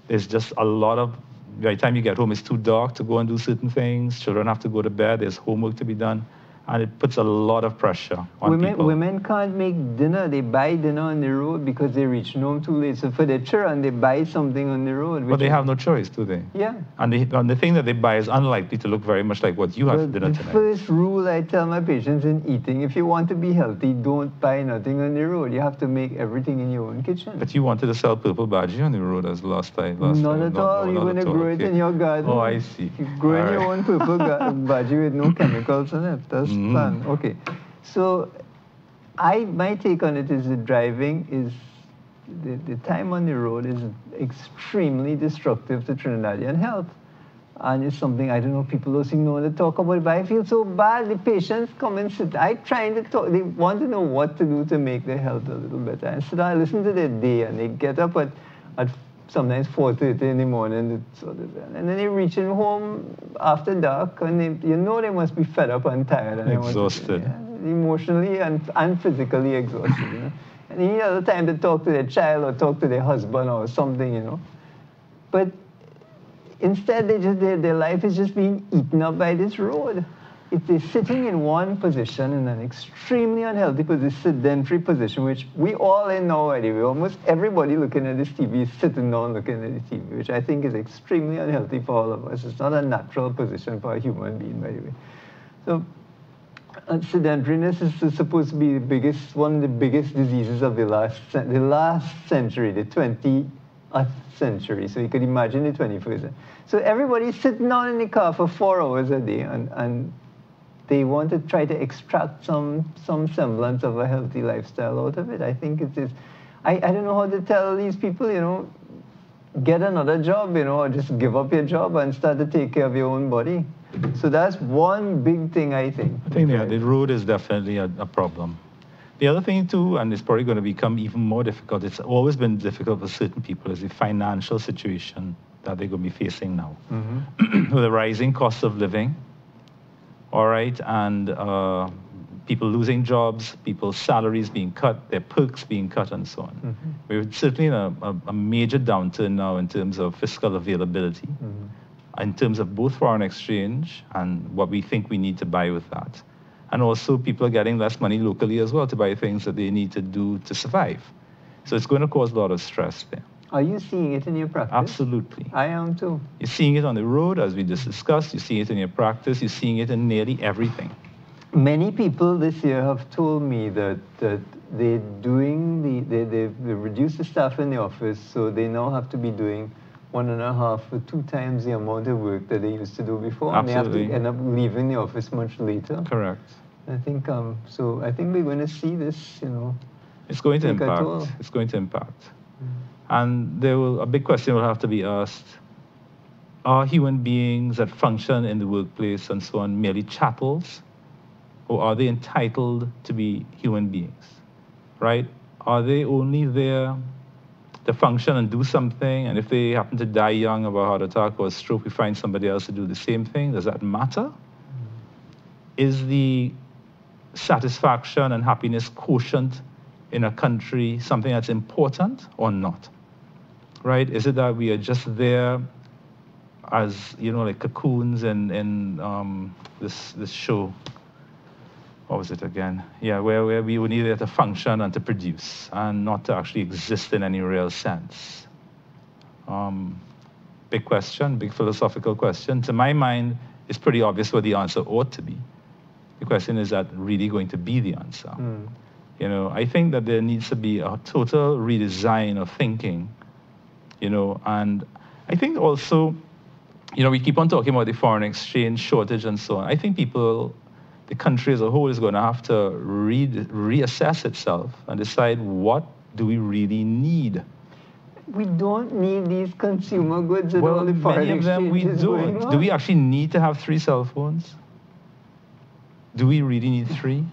There's just a lot of, by the time you get home, it's too dark to go and do certain things. Children have to go to bed. There's homework to be done. And it puts a lot of pressure on people. Women can't make dinner. They buy dinner on the road because they reach home too late. So for their children, they buy something on the road. But they have no choice, do they? Yeah. And the thing that they buy is unlikely to look very much like what you have for dinner tonight. The first rule I tell my patients in eating, if you want to be healthy, don't buy nothing on the road. You have to make everything in your own kitchen. But you wanted to sell purple bhaji on the road as last time. Not at all. You're going to grow it in your garden. Oh, I see. You grow in your own purple bhaji with no chemicals in it. That's fun. Okay. So my take on it is that driving is, the time on the road is extremely destructive to Trinidadian health. And it's something, I don't know, people don't seem to want to talk about it, but I feel so bad. The patients come and sit, I trying to talk, they want to know what to do to make their health a little better. And so I listen to their day, and they get up at sometimes 4:30 in the morning, and then they reaching home after dark, and they must be fed up and tired. And exhausted. Emotionally and physically exhausted, you know. And they need other time to talk to their child or talk to their husband or something, you know. But instead, their life is just being eaten up by this road. They're sitting in one position, in an extremely unhealthy position, sedentary position, which we all in now anyway. Almost everybody looking at this TV is sitting down looking at the TV, which I think is extremely unhealthy for all of us. It's not a natural position for a human being, by the way. So sedentariness is supposed to be one of the biggest diseases of the last century, the 20th century. So you could imagine the 21st. So everybody's sitting down in the car for 4 hours a day, and they want to try to extract some semblance of a healthy lifestyle out of it. I think it is. I don't know how to tell these people, you know, get another job, you know, or just give up your job and start to take care of your own body. So that's one big thing, I think. I think the road is definitely a problem. The other thing too, and it's probably going to become even more difficult, it's always been difficult for certain people, is the financial situation that they're going to be facing now. Mm-hmm. With the rising cost of living, all right, and people losing jobs, people's salaries being cut, their perks being cut, and so on. Mm-hmm. We're certainly in a major downturn now in terms of fiscal availability, in terms of both foreign exchange and what we think we need to buy with that. And also people are getting less money locally as well to buy things that they need to do to survive. So it's going to cause a lot of stress there. Are you seeing it in your practice? Absolutely. I am too. You're seeing it on the road, as we just discussed. You're seeing it in your practice. You're seeing it in nearly everything. Many people this year have told me that they've reduced the staff in the office, so they now have to be doing 1.5 or 2 times the amount of work that they used to do before. Absolutely. And they have to end up leaving the office much later. Correct. I think so. I think we're going to see this, you know. It's going to impact. It's going to impact. And a big question will have to be asked: are human beings that function in the workplace and so on merely chattels, or are they entitled to be human beings? Right? Are they only there to function and do something, and if they happen to die young of a heart attack or a stroke, we find somebody else to do the same thing? Does that matter? Is the satisfaction and happiness quotient in a country something that's important or not? Right? Is it that we are just there as, you know, like cocoons in this show? What was it again? Yeah, where we were needed to function and to produce and not to actually exist in any real sense. Big question, big philosophical question. To my mind, it's pretty obvious what the answer ought to be. The question is that really going to be the answer? You know, I think that there needs to be a total redesign of thinking, you know, and I think also, you know, we keep on talking about the foreign exchange shortage and so on. I think the country as a whole is going to have to reassess itself and decide, what do we really need? We don't need these consumer goods at all. Many of them we don't. Do we actually need to have 3 cell phones? Do we really need 3?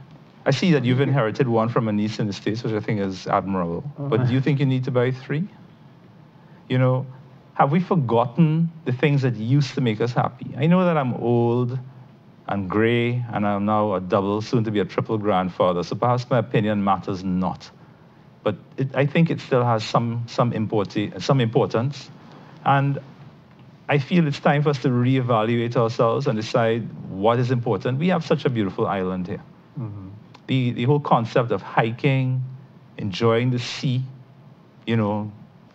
I see that you've inherited one from a niece in the States, which I think is admirable. But do you think you need to buy 3? You know, have we forgotten the things that used to make us happy? I know that I'm old and gray, and I'm now a double, soon to be a triple grandfather, so perhaps my opinion matters not. But I think it still has some importance, And I feel it's time for us to reevaluate ourselves and decide what is important. We have such a beautiful island here. Mm-hmm. The whole concept of hiking, enjoying the sea, you know,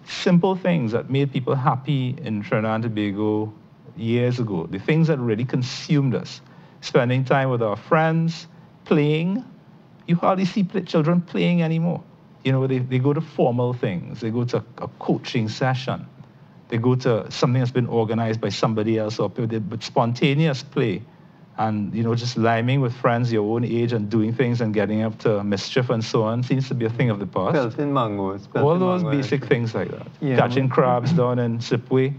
simple things that made people happy in Trinidad and Tobago years ago, the things that really consumed us, spending time with our friends, playing. You hardly see children playing anymore. You know, they go to formal things. They go to a coaching session. They go to something that's been organized by somebody else, or but spontaneous play. And, you know, just liming with friends your own age and doing things and getting up to mischief and so on seems to be a thing of the past. Pelting mangoes. All those basic things like that. Yeah. Catching crabs down in Slipway.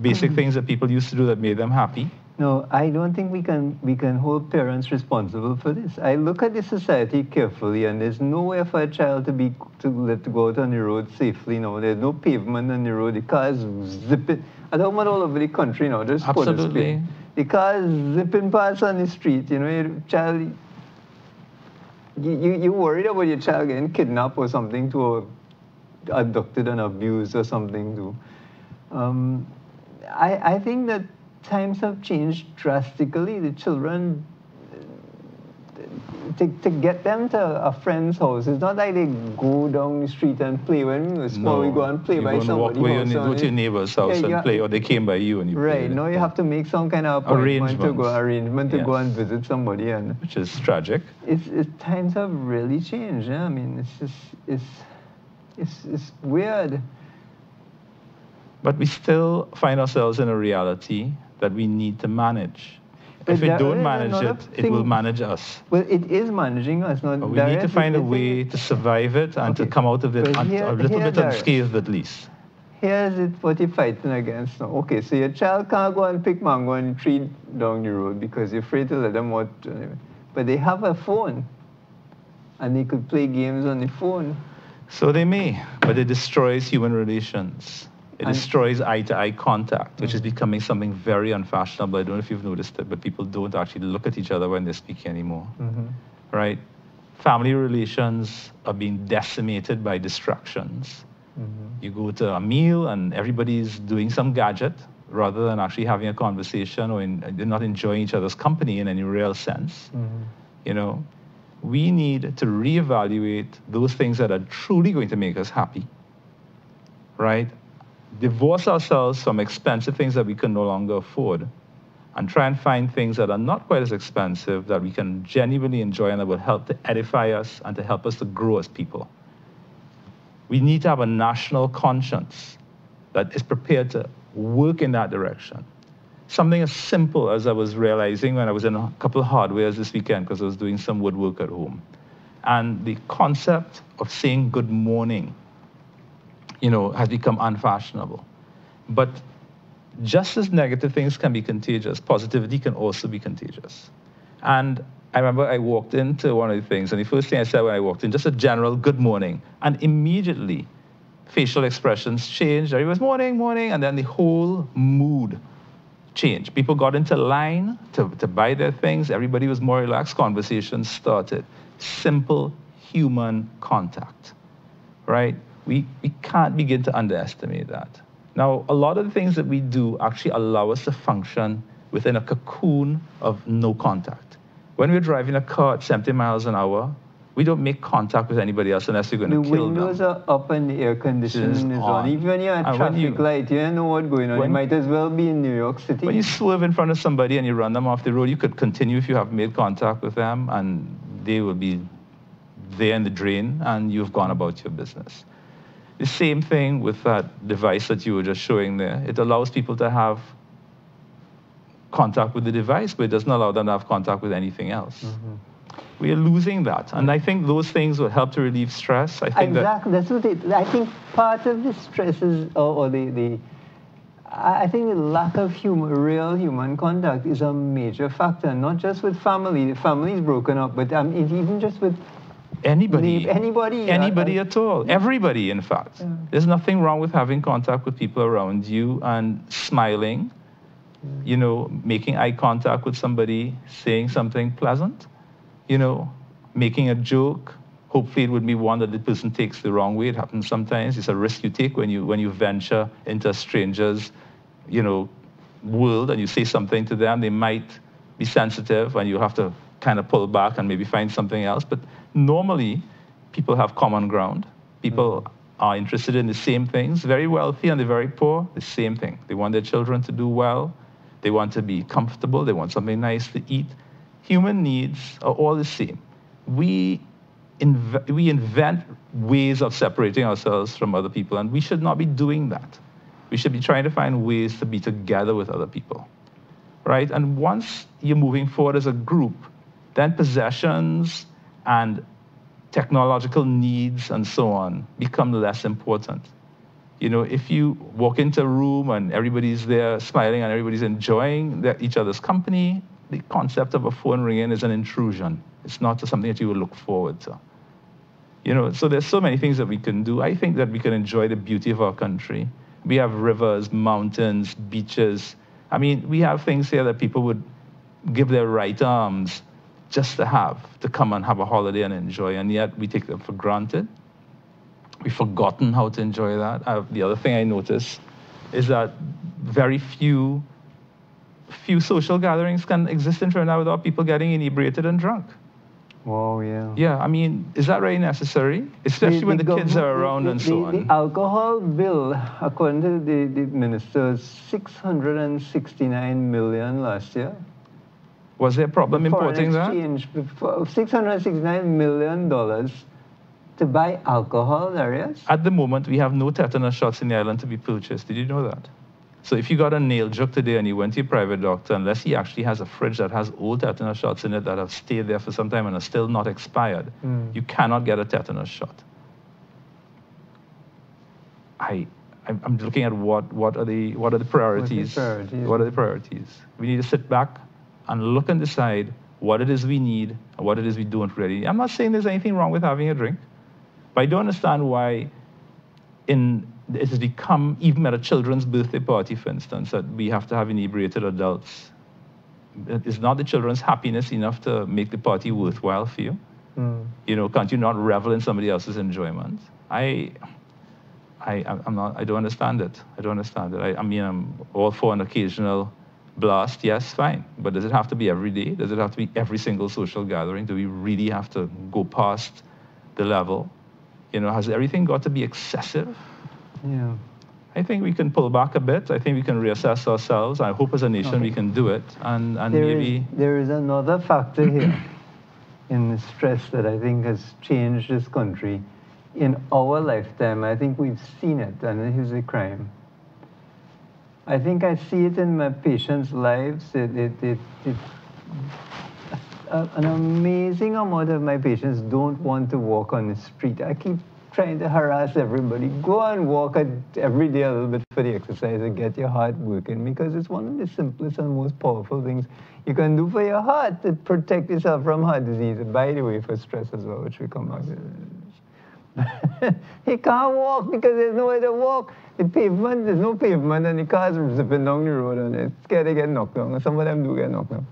Basic things that people used to do that made them happy. No, I don't think we can hold parents responsible for this. I look at the society carefully, and there's nowhere for a child to let go out on the road safely now. There's no pavement on the road. The cars zipping. I don't want all over the country now. Just absolutely. The cars zipping past on the street. You know, your child. You worried about your child getting kidnapped or something, to abducted and abused or something too. I think that times have changed drastically. The children, to get them to a friend's house, it's not like they go down the street and play. When we were small, we go and play by somebody's house. You go to your neighbor's house and play, or they came by you and you played. Right, now you have to make some kind of appointment to go and visit somebody. Which is tragic. Times have really changed. Yeah? I mean, it's weird. But we still find ourselves in a reality that we need to manage. If we don't manage it, it will manage us. Well, it is managing us. But we need to find a way to survive it and to come out of it a little bit unscathed at least. Here's what you're fighting against now. Okay, so your child can't go and pick mango on the tree down the road because you're afraid to let them out. But they have a phone, and they could play games on the phone. So they may, but it destroys human relations. It destroys eye-to-eye contact, which is becoming something very unfashionable. I don't know if you've noticed it, but people don't actually look at each other when they're speaking anymore, right? Family relations are being decimated by distractions. You go to a meal and everybody's doing some gadget rather than actually having a conversation, or they're not enjoying each other's company in any real sense. You know, we need to reevaluate those things that are truly going to make us happy, right? Divorce ourselves from expensive things that we can no longer afford, and try and find things that are not quite as expensive that we can genuinely enjoy and that will help to edify us and to help us to grow as people. We need to have a national conscience that is prepared to work in that direction. Something as simple as I was realizing when I was in a couple of hardwares this weekend because I was doing some woodwork at home. And the concept of saying good morning, you know, has become unfashionable. But just as negative things can be contagious, positivity can also be contagious. And I remember I walked into one of the things, and the first thing I said when I walked in, just a general good morning, and immediately facial expressions changed. Everybody was morning, morning, and then the whole mood changed. People got into line to buy their things. Everybody was more relaxed. Conversations started. Simple human contact, right? We can't begin to underestimate that. Now, a lot of the things that we do actually allow us to function within a cocoon of no contact. When we're driving a car at 70 miles an hour, we don't make contact with anybody else unless we're going to kill them. The windows are up and the air conditioning is on. Even when you're at traffic light, you don't know what's going on. You might as well be in New York City. When you swerve in front of somebody and you run them off the road, you could continue if you have made contact with them, and they will be there in the drain, and you've gone about your business. The same thing with that device that you were just showing there. It allows people to have contact with the device, but it doesn't allow them to have contact with anything else. We are losing that. And I think those things will help to relieve stress. I think that's what I think part of the stress is, I think the lack of real human contact is a major factor, not just with family. The family is broken up, but even just with anybody at all. Everybody, in fact. Yeah. There's nothing wrong with having contact with people around you and smiling, you know, making eye contact with somebody, saying something pleasant, you know, making a joke, Hopefully it would be one that the person takes the wrong way. It happens sometimes. It's a risk you take when you venture into a stranger's, world and you say something to them. They might be sensitive and you have to kind of pull back and maybe find something else. But normally, people have common ground. People are interested in the same things. Very wealthy and the very poor, the same thing. They want their children to do well. They want to be comfortable. They want something nice to eat. Human needs are all the same. We invent ways of separating ourselves from other people, and we should not be doing that. We should be trying to find ways to be together with other people, right? And once you're moving forward as a group, then possessions and technological needs and so on become less important. If you walk into a room and everybody's there smiling and everybody's enjoying each other's company, the concept of a phone ringing is an intrusion. It's not something that you would look forward to. So there's so many things that we can do. I think that we can enjoy the beauty of our country. We have rivers, mountains, beaches. I mean, we have things here that people would give their right arms just to come and have a holiday and enjoy, and yet we take them for granted. We've forgotten how to enjoy that. The other thing I notice is that very few social gatherings can exist in Trinidad without people getting inebriated and drunk. Wow, yeah. Yeah, I mean, is that really necessary? Especially when the kids are around and so on. The alcohol bill, according to the ministers, $669 million last year. Was there a problem importing that? $669 million to buy alcohol, Darius? At the moment, we have no tetanus shots in the island to be purchased. Did you know that? So if you got a nail joke today and you went to your private doctor, unless he actually has a fridge that has old tetanus shots in it that have stayed there for some time and are still not expired, you cannot get a tetanus shot. I'm looking at what are the priorities? What are the priorities? We need to sit back and look and decide what it is we need and what it is we don't really. I'm not saying there's anything wrong with having a drink, but I don't understand why it has become, even at a children's birthday party, for instance, that we have to have inebriated adults. Is not the children's happiness enough to make the party worthwhile for you? Can't you not revel in somebody else's enjoyment? I don't understand it. I don't understand it. I mean, I'm all for an occasional blast, yes, fine. But does it have to be every day? Does it have to be every single social gathering? Do we really have to go past the level? Has everything got to be excessive? Yeah. I think we can pull back a bit. I think we can reassess ourselves. I hope as a nation we can do it. And maybe... There is another factor here in the stress that I think has changed this country. In our lifetime, I think we've seen it, and it is a crime. I think I see it in my patients' lives. An amazing amount of my patients don't want to walk on the street. I keep trying to harass everybody. Go and walk every day a little bit for the exercise and get your heart working, because it's one of the simplest and most powerful things you can do for your heart to protect yourself from heart disease. By the way, for stress as well, which we come back to. He can't walk because there's nowhere to walk. The pavement, there's no pavement, and the cars are zipping down the road, and they're scared to get knocked down. And some of them do get knocked down.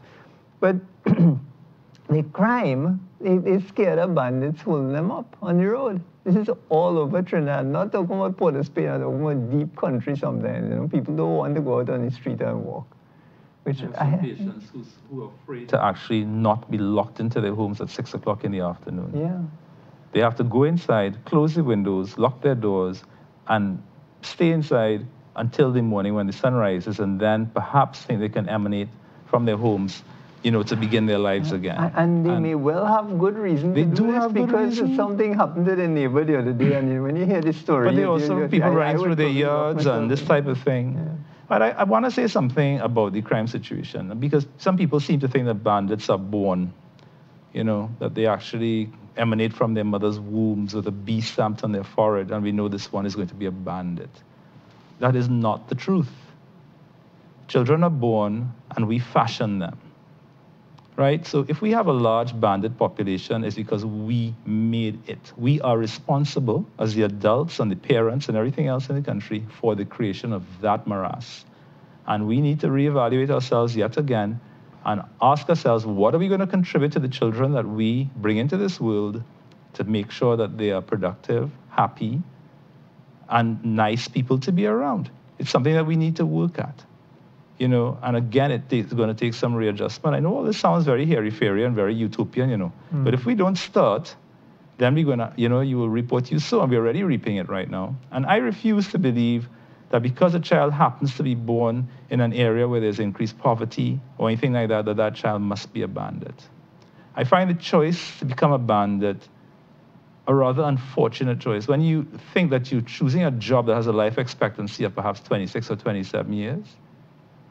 But the crime, they're scared of bandits holding them up on the road. This is all over Trinidad. Not talking about Port of Spain, I'm talking about deep country sometimes. People don't want to go out on the street and walk. Which I have patients who are afraid to actually not be locked into their homes at 6 o'clock in the afternoon. Yeah. They have to go inside, close the windows, lock their doors, and stay inside until the morning when the sun rises, and then perhaps think they can emanate from their homes, to begin their lives again. And they may well have good reason to do this, because something happened to their neighbor the other day, and when you hear this story... But they also have people running through their yards and this type of thing. Yeah. But I want to say something about the crime situation, because some people seem to think that bandits are born, that they actually emanate from their mother's wombs with a B stamped on their forehead, and we know this one is going to be a bandit. That is not the truth. Children are born, and we fashion them. Right? So if we have a large bandit population, it's because we made it. We are responsible, as the adults and the parents and everything else in the country, for the creation of that morass. And we need to reevaluate ourselves yet again and ask ourselves, what are we going to contribute to the children that we bring into this world to make sure that they are productive, happy, and nice people to be around. It's something that we need to work at. You know, and again, it's going to take some readjustment. I know all this sounds very hairy-fairy and very utopian, you know, but if we don't start, then we're going to, you know, you will reap what you sow, and we're already reaping it right now. And I refuse to believe that because a child happens to be born in an area where there's increased poverty or anything like that, that child must be a bandit. I find the choice to become a bandit a rather unfortunate choice. When you think that you're choosing a job that has a life expectancy of perhaps 26 or 27 years,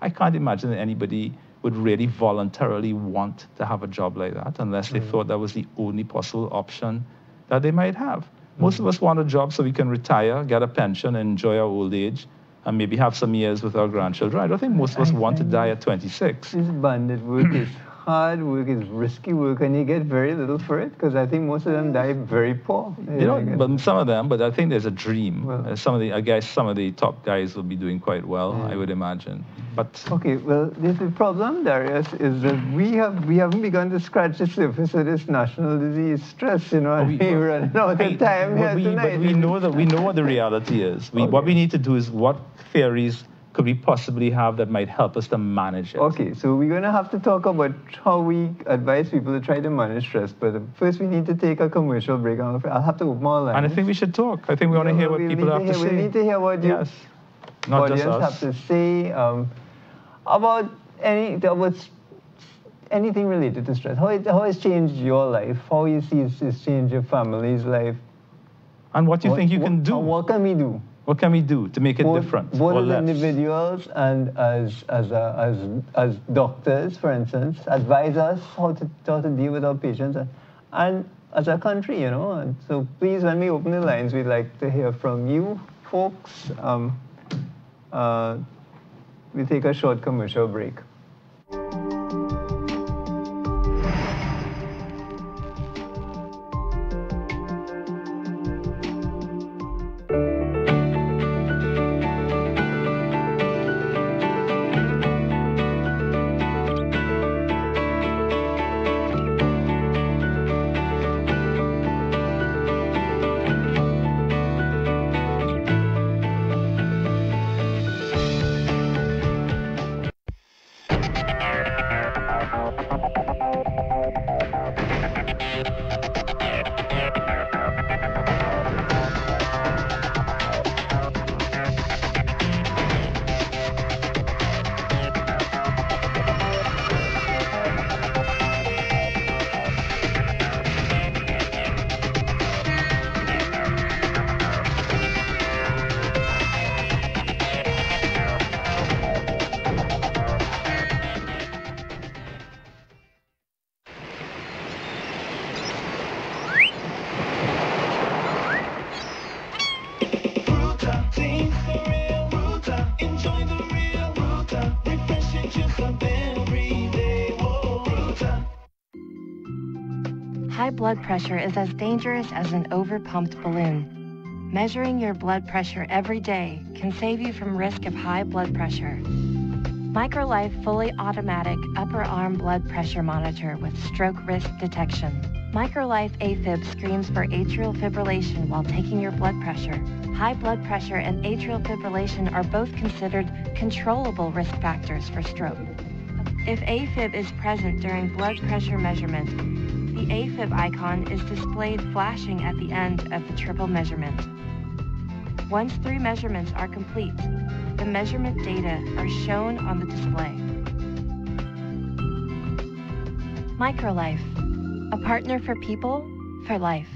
I can't imagine that anybody would really voluntarily want to have a job like that unless they thought that was the only possible option that they might have. Most of us want a job so we can retire, get a pension, and enjoy our old age, and maybe have some years with our grandchildren. I don't think most of us want to die at 26. This bandit work is hard work, is risky work, and you get very little for it, because I think most of them die very poor. You know, but some of them, but I think there's a dream. Well, some of the top guys will be doing quite well, I would imagine. But okay, well, the problem, Darius, is that we haven't begun to scratch the surface of this national disease stress, you know, and we're running out of time here tonight. But we know what the reality is. What we need to do is, what theories could we possibly have that might help us to manage it? Okay, so we're going to have to talk about how we advise people to try to manage stress, but first we need to take a commercial break. I'll have to open my lines. And I think we should talk. I think we want to hear what people have to say. We need to hear what the audience have to say about anything related to stress. How it's changed your life, how you see it's changed your family's life. And what you think you can do. What can we do? What can we do to make it different? Both as individuals and as doctors, for instance, advise us how to deal with our patients, and as a country, you know. And so please, when we open the lines, we'd like to hear from you folks. We'll take a short commercial break. High blood pressure is as dangerous as an overpumped balloon. Measuring your blood pressure every day can save you from risk of high blood pressure. MicroLife fully automatic upper arm blood pressure monitor with stroke risk detection. MicroLife AFib screens for atrial fibrillation while taking your blood pressure. High blood pressure and atrial fibrillation are both considered controllable risk factors for stroke. If AFib is present during blood pressure measurement, the AFib icon is displayed flashing at the end of the triple measurement. Once 3 measurements are complete, the measurement data are shown on the display. MicroLife, a partner for people, for life.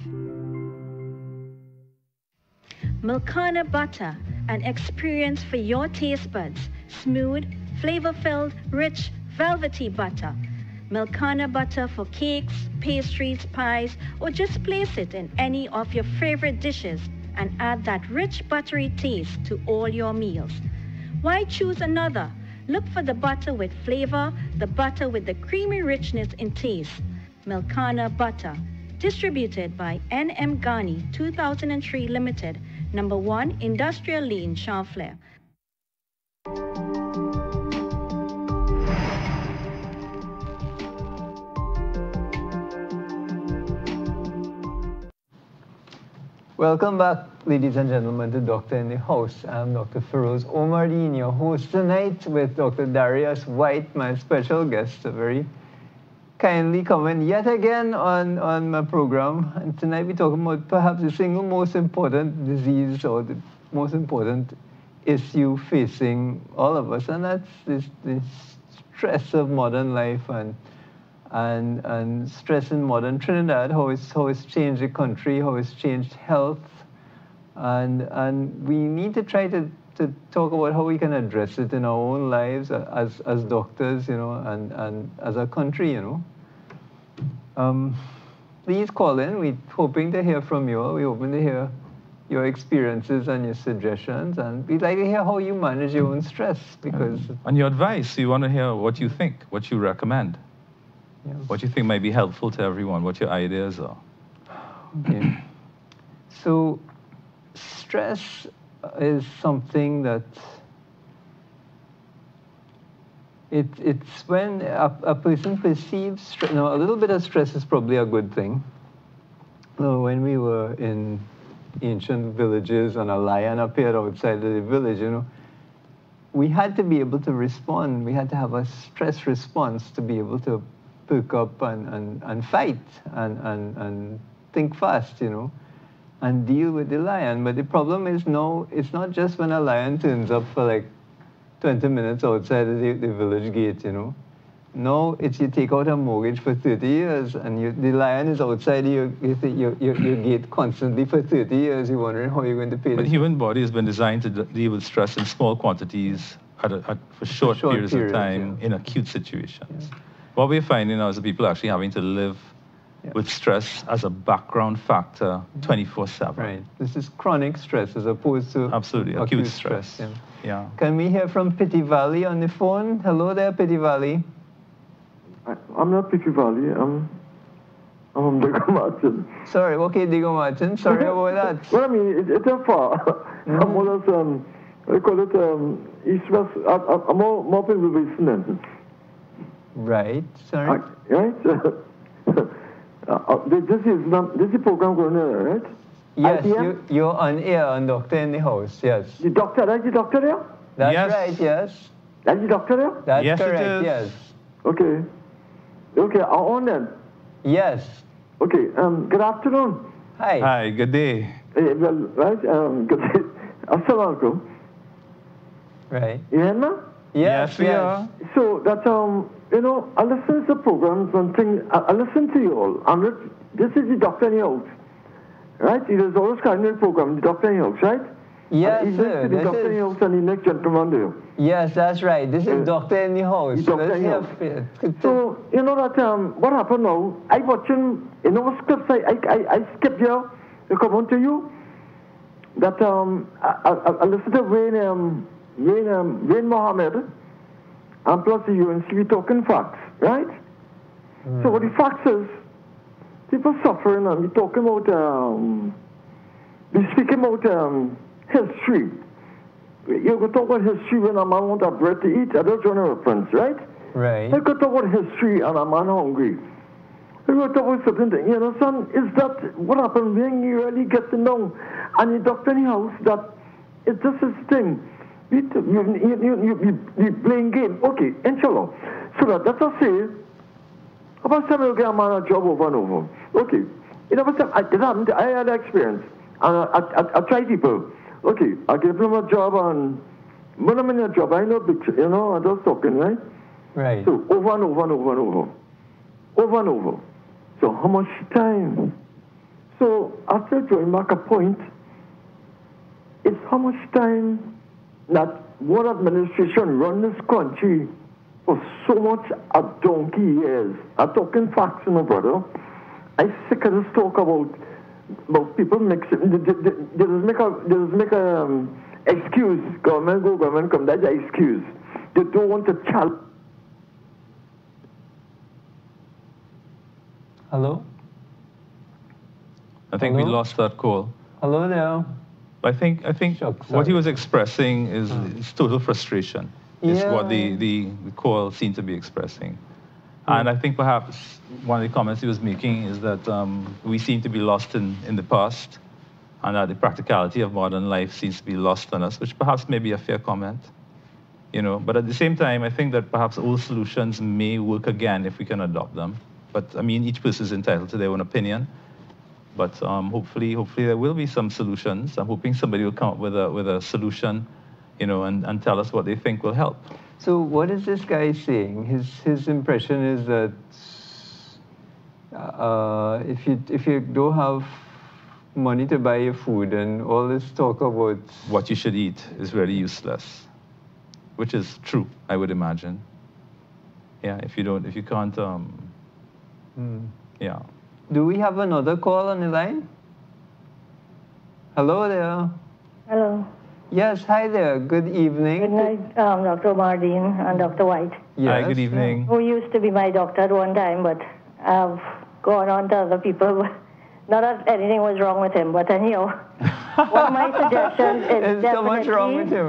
Milkana butter, an experience for your taste buds. Smooth, flavor-filled, rich, velvety butter. Milkana butter for cakes, pastries, pies, or just place it in any of your favorite dishes and add that rich buttery taste to all your meals. Why choose another? Look for the butter with flavor, the butter with the creamy richness in taste. Milkana butter, distributed by N.M. Ghani 2003 Limited, number 1 Industrial Lane, Charlevoix. Welcome back, ladies and gentlemen, to Doctor in the House. I'm Dr. Feroz Omardin, your host tonight with Dr. Darius White, my special guest, very kindly coming yet again on my program. And tonight we're talking about perhaps the single most important disease or the most important issue facing all of us, and that's this stress of modern life and stress in modern Trinidad, how it's changed the country, how it's changed health, and we need to try to talk about how we can address it in our own lives as doctors, you know, and as a country, you know. Please call in. We're hoping to hear from you. We're hoping to hear your experiences and your suggestions, and we'd like to hear how you manage your own stress, because... And your advice. We want to hear what you think, what you recommend. Yeah. What you think might be helpful to everyone, what your ideas are. Okay. So, stress is something that it's when a person perceives stress. Now, a little bit of stress is probably a good thing. Now, when we were in ancient villages and a lion appeared outside of the village, you know, we had to be able to respond. We had to have a stress response to be able to perk up and fight and think fast, you know, and deal with the lion. But the problem is now, it's not just when a lion turns up for like 20 minutes outside of the village gate, you know. No, it's you take out a mortgage for 30 years and the lion is outside your gate constantly for 30 years. You're wondering how you're going to pay. But the human body has been designed to deal with stress in small quantities for short periods of time, yeah, in acute situations. Yeah. What we're finding now is that people are actually having to live, yeah, with stress as a background factor 24/7. Right. This is chronic stress as opposed to absolutely acute stress. Yeah. Yeah. Can we hear from Pity Valley on the phone? Hello there, Pity Valley. I'm not Pity Valley. I'm Diego Martin. Sorry. Okay, Diego Martin. Sorry about that. Well, I mean, it's a far. I'm more or less, they call it east-west. I'm more people listening. Right. Sorry. Right. This is program going on, right? Yes, you're on air on Doctor in the House. Yes. The doctor, is the doctor there? That's yes. right. Yes. Is the doctor there? That's yes, correct. It is. Yes. Okay. Okay. On then. Yes. Okay. Good afternoon. Hi. Hi. Good day. Well, right. Good day. Assalamu alaikum. Right. You hear me? Yes, we are. So that you know, I listen to the programs and things. I listen to you all. This is the Doctor in the House, right? It is always kind of program, the Doctor in the House, right? Yes, sir. The Doctor in the House and the next gentleman there. Yes, that's right. This is Doctor in the House. Doctor in the House. So you know that what happened now? I watching, you know, scripts. I skipped here to come on to you. That I listened to Wayne Mohammed, and plus the UNC, we talking facts, right? So what the facts is, people suffering, and we talking about, we speaking about history. You could talk about history when a man wants a bread to eat. I don't want a reference, right? Right. You could talk about history and a man hungry. You could talk about certain things. You know, son, is that what happened when you really get to know? And the Doctor in the House, that it's just this thing. You playing game. Okay, inshallah. So that's what I say. About time you get a man a job over and over. Okay. You know, I had experience. And I try people. Okay, I give them a job, and when I'm in a job, I know picture, you know, I'm just talking, right? Right. So over and over and over and over. Over and over. So how much time? So after drawing back a point, it's how much time that one administration run this country for so much a donkey years. I'm talking facts, you know, brother. I sick of this talk about people mixing. They just make a excuse. Government go, government come. That's an excuse. They don't want to challenge. Hello? I think we lost that call. Hello there. I think what he was expressing is total frustration. Is what the call seemed to be expressing. And I think perhaps one of the comments he was making is that we seem to be lost in the past, and that the practicality of modern life seems to be lost on us, which perhaps may be a fair comment. But at the same time, I think that perhaps old solutions may work again if we can adopt them. But I mean, each person is entitled to their own opinion. But hopefully there will be some solutions. I'm hoping somebody will come up with a solution, and tell us what they think will help. So what is this guy saying? His impression is that if you don't have money to buy your food, and all this talk about what you should eat is really useless. Which is true, I would imagine. Yeah, if you can't, yeah. Do we have another call on the line? Hello there. Hello. Yes, hi there. Good evening. Good night, Dr. Mardine and Dr. White. Yes. Hi, good evening. Who used to be my doctor at one time, but I've gone on to other people. Not that anything was wrong with him, but anyhow. One of my suggestions is There's so much wrong with him.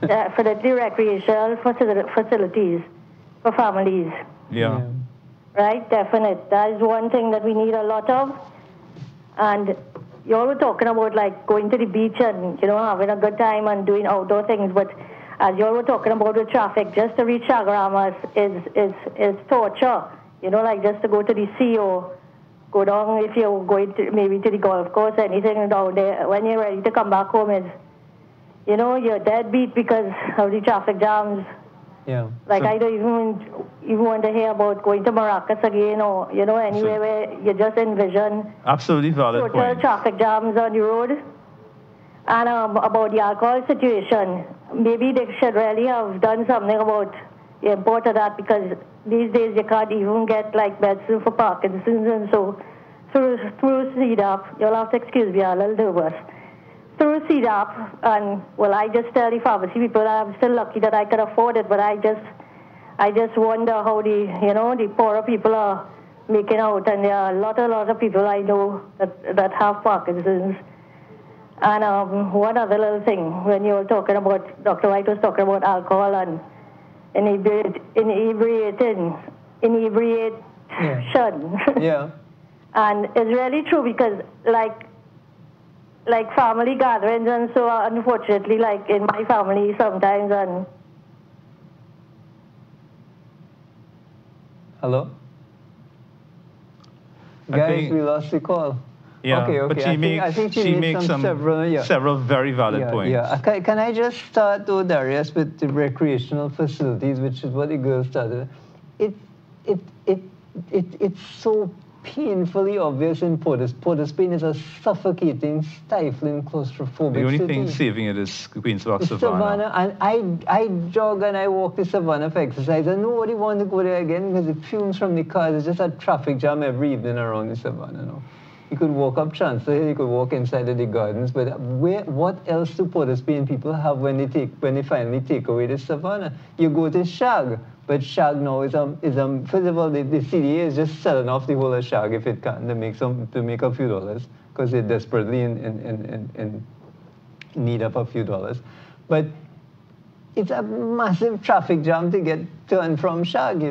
Definitely recreational facilities for families. Yeah. Right, definite. That is one thing that we need a lot of. And you all were talking about like going to the beach and, having a good time and doing outdoor things. But as you all were talking about the traffic, just to reach Chaguaramas is torture. Like just to go to the sea or go down if you're going to maybe to the golf course, anything down there. When you're ready to come back home is, you're dead beat because of the traffic jams. Yeah. Like I don't even want to hear about going to Maracas again or, anywhere where you just envision absolutely valid total point. traffic jams on the road. And about the alcohol situation, maybe they should really have done something about the import of that, because these days you can't even get like medicine for Parkinson's, and so through CDAP, you'll have to excuse me, I'm a little nervous. Through CDAP, and I just tell the pharmacy people I'm still lucky that I can afford it, but I just wonder how the poorer people are making out, and there are a lot of people I know that have Parkinson's. And one other little thing, when you were talking about, Dr. White was talking about alcohol and inebriation. Yeah. And it's really true, because like family gatherings and so unfortunately, like in my family sometimes, and hello? Guys, we lost the call. Yeah, okay. but I think she makes some several very valid points. Yeah. Can I just start, though, Darius, with the recreational facilities, which is what the girl started. It's so painfully obvious in Port of Spain is a suffocating, stifling, claustrophobic The only city. thing saving it is Queen's Park Savannah. And I jog and I walk to Savannah for exercise, and nobody wants to go there again because the fumes from the cars. It's just a traffic jam every evening around the Savannah. No? You could walk up Chancellor Hill, you could walk inside of the gardens, but what else do Port of Spain people have when they finally take away the Savannah? You go to Shag, but Shag now is first of all, the CDA is just selling off the whole of Shag if it can to make a few dollars, because they're desperately in need of a few dollars. But it's a massive traffic jam to get to and from Shag,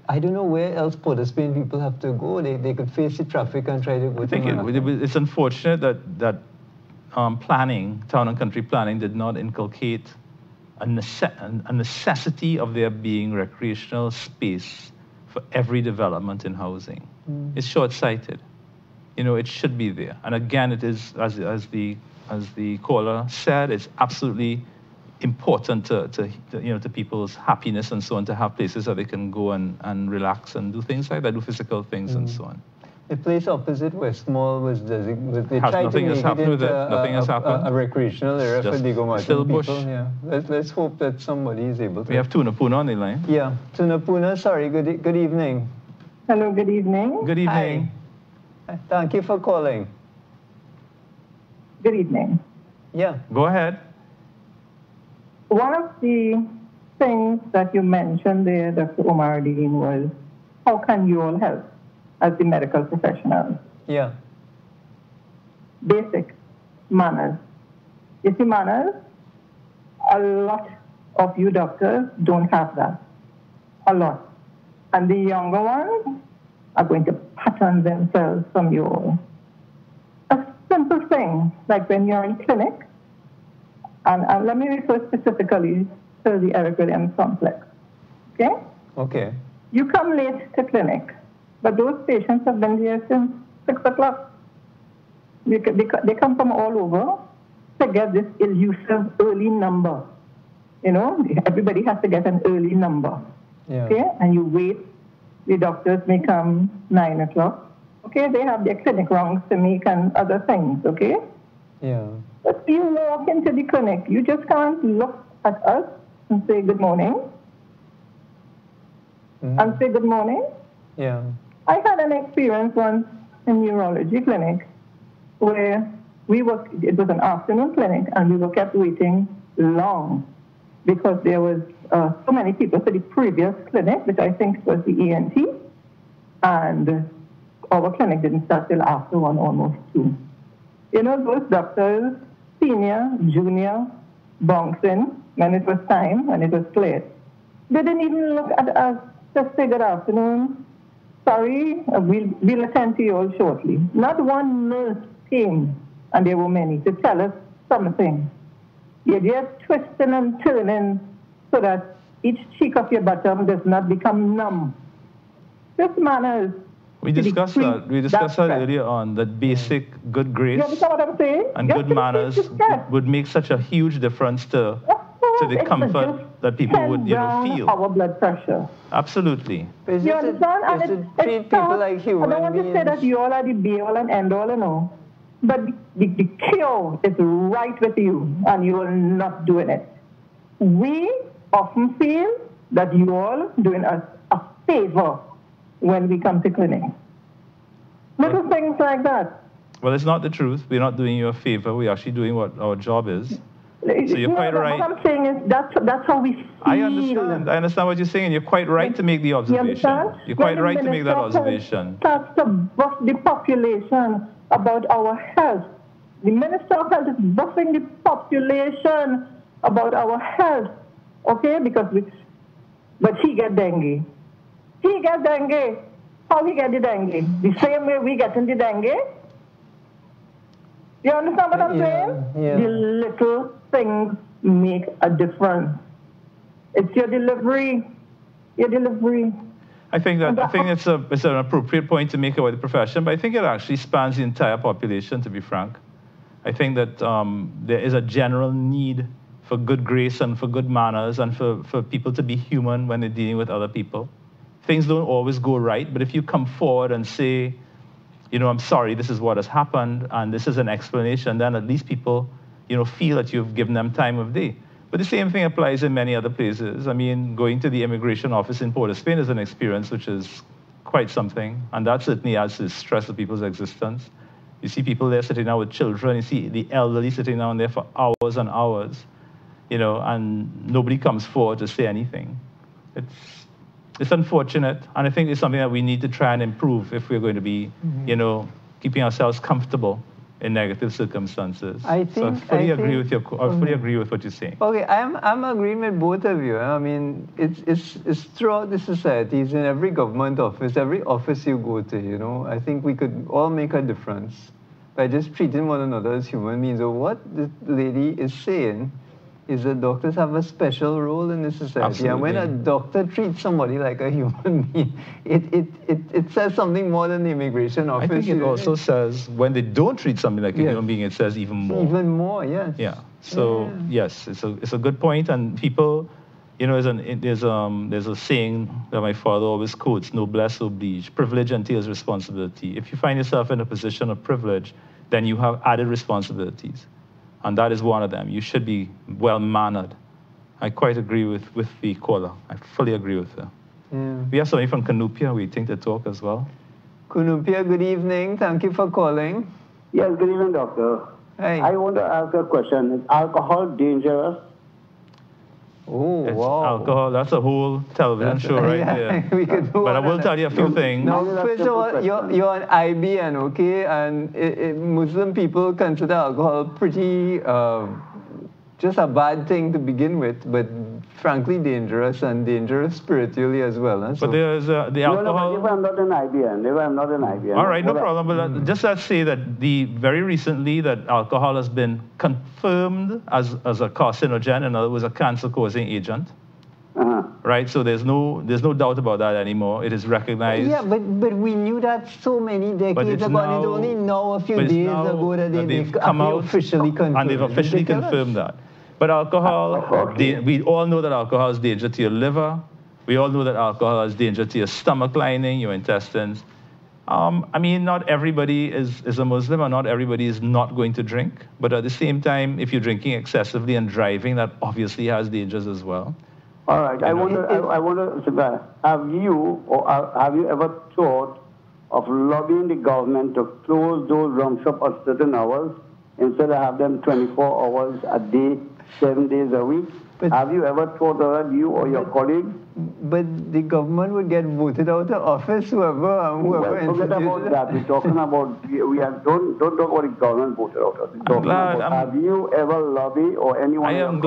I don't know where else Port of Spain people have to go. They could face the traffic and try to go to Maracas. It's unfortunate that planning, town and country planning, did not inculcate a necessity of there being recreational space for every development in housing. It's short-sighted. It should be there. And again, it is, as the caller said, it's absolutely important to people's happiness and so on, to have places that they can go and relax and do things like that, do physical things and so on. The place opposite West Mall was designated. They tried to make it nothing has happened. A recreational area for Diego Martin still people. bush. Yeah. Let's hope that somebody is able to. We have Tunapuna on the line. Yeah, Tunapuna. Sorry. Good evening. Hello. Good evening. Good evening. Hi. Thank you for calling. Good evening. Yeah. Go ahead. One of the things that you mentioned there, Dr. Omardine, was how can you all help as the medical professionals? Yeah. Basic manners. You see, manners, a lot of you doctors don't have that. A lot. And the younger ones are going to pattern themselves from you all. like when you're in clinic, and let me refer specifically to the Eric Williams complex, okay? Okay. You come late to clinic, but those patients have been here since 6 o'clock. They come from all over to get this elusive early number. You know, everybody has to get an early number. Yeah. Okay, and you wait. The doctors may come 9 o'clock. Okay, they have their clinic rounds to make and other things. Okay. Yeah. But you walk into the clinic, you just can't look at us and say good morning. And say good morning. Yeah. I had an experience once in neurology clinic where it was an afternoon clinic and we were kept waiting long because there was so many people for the previous clinic, which I think was the ENT, and our clinic didn't start till after 1, almost 2. You know, those doctors, senior, junior, bouncing when it was time, when it was clear. They didn't even look at us, just say good afternoon. Sorry, we'll attend to you all shortly. Not one nurse came, and there were many, to tell us something. You're twisting and turning so that each cheek of your bottom does not become numb. Just manners. We discussed that earlier on, that basic good grace and good manners would make such a huge difference to the comfort that people would, feel. Our blood pressure. Absolutely. You understand? And treat people like human I don't want to say that you all are the be-all and end-all, no. But the cure is right with you, and you are not doing it. We often feel that you all doing us a favor when we come to clinic. Little things like that. Well, it's not the truth. We're not doing you a favor. We're actually doing what our job is. So you're quite right. What I'm saying is that's how we feel. I understand what you're saying, and you're quite right to make the observation. You're quite right to make that observation. Starts to buff the population about our health. The Minister of Health is buffing the population about our health. Okay, but he get dengue. He get dengue. How he get the dengue? The same way we get in the dengue? You understand what I'm saying? Yeah. The little things make a difference. It's your delivery. Your delivery. I think it's an appropriate point to make about the profession, but I think it actually spans the entire population, to be frank. I think that there is a general need for good grace and for good manners and for people to be human when they're dealing with other people. Things don't always go right, but if you come forward and say, I'm sorry, this is what has happened, and this is an explanation, then at least people, feel that you've given them time of day. But the same thing applies in many other places. I mean, going to the immigration office in Port of Spain is an experience which is quite something, and that certainly adds to the stress of people's existence. You see people there sitting down with children, you see the elderly sitting down there for hours and hours, and nobody comes forward to say anything. It's unfortunate, and I think it's something that we need to try and improve if we're going to be, keeping ourselves comfortable in negative circumstances. I fully agree with what you're saying. Okay, I'm agreeing with both of you. I mean, it's throughout the societies, in every government office, every office you go to, I think we could all make a difference by just treating one another as human beings. So what this lady is saying is that doctors have a special role in the society. Absolutely. And when a doctor treats somebody like a human being, it says something more than the immigration office. I think it also says when they don't treat somebody like a human being, it says even more. Even more, yes. Yeah. So yes, it's a good point, and people, there's a saying that my father always quotes: "Noblesse oblige." Privilege entails responsibility. If you find yourself in a position of privilege, then you have added responsibilities. And that is one of them. You should be well-mannered. I quite agree with the caller. I fully agree with her. Yeah. We have somebody from Canupia waiting to talk as well. Canupia, good evening. Thank you for calling. Yes, good evening, doctor. Hey. I want to ask a question. Is alcohol dangerous? Oh, wow. Alcohol, that's a whole television show right there. We could do but I will tell you a few things. Now, first of all, you're an IBN, okay? And Muslim people consider alcohol pretty just a bad thing to begin with, but frankly dangerous and dangerous spiritually as well. Huh? But there's the alcohol. No, if I'm not an IBN, All right, no problem. But just let's say that very recently that alcohol has been confirmed as a carcinogen, in other words, a cancer-causing agent. Right, so there's no doubt about that anymore. It is recognized. Yeah, but we knew that so many decades ago, and it's only now a few days ago that they've come out officially confirmed. And they've officially confirmed that. But alcohol, we all know that alcohol is danger to your liver. We all know that alcohol is danger to your stomach lining, your intestines. I mean, not everybody is a Muslim, and not everybody is not going to drink. But at the same time, if you're drinking excessively and driving, that obviously has dangers as well. All right. I wonder, have you ever thought of lobbying the government to close those rum shops at certain hours instead of have them 24 hours a day, 7 days a week? But have you ever thought of that, you or your colleagues? But the government would get voted out of office, whoever forget about that. We're talking about, don't talk about the government voted out of office. Have you ever lobbied or anyone? I'm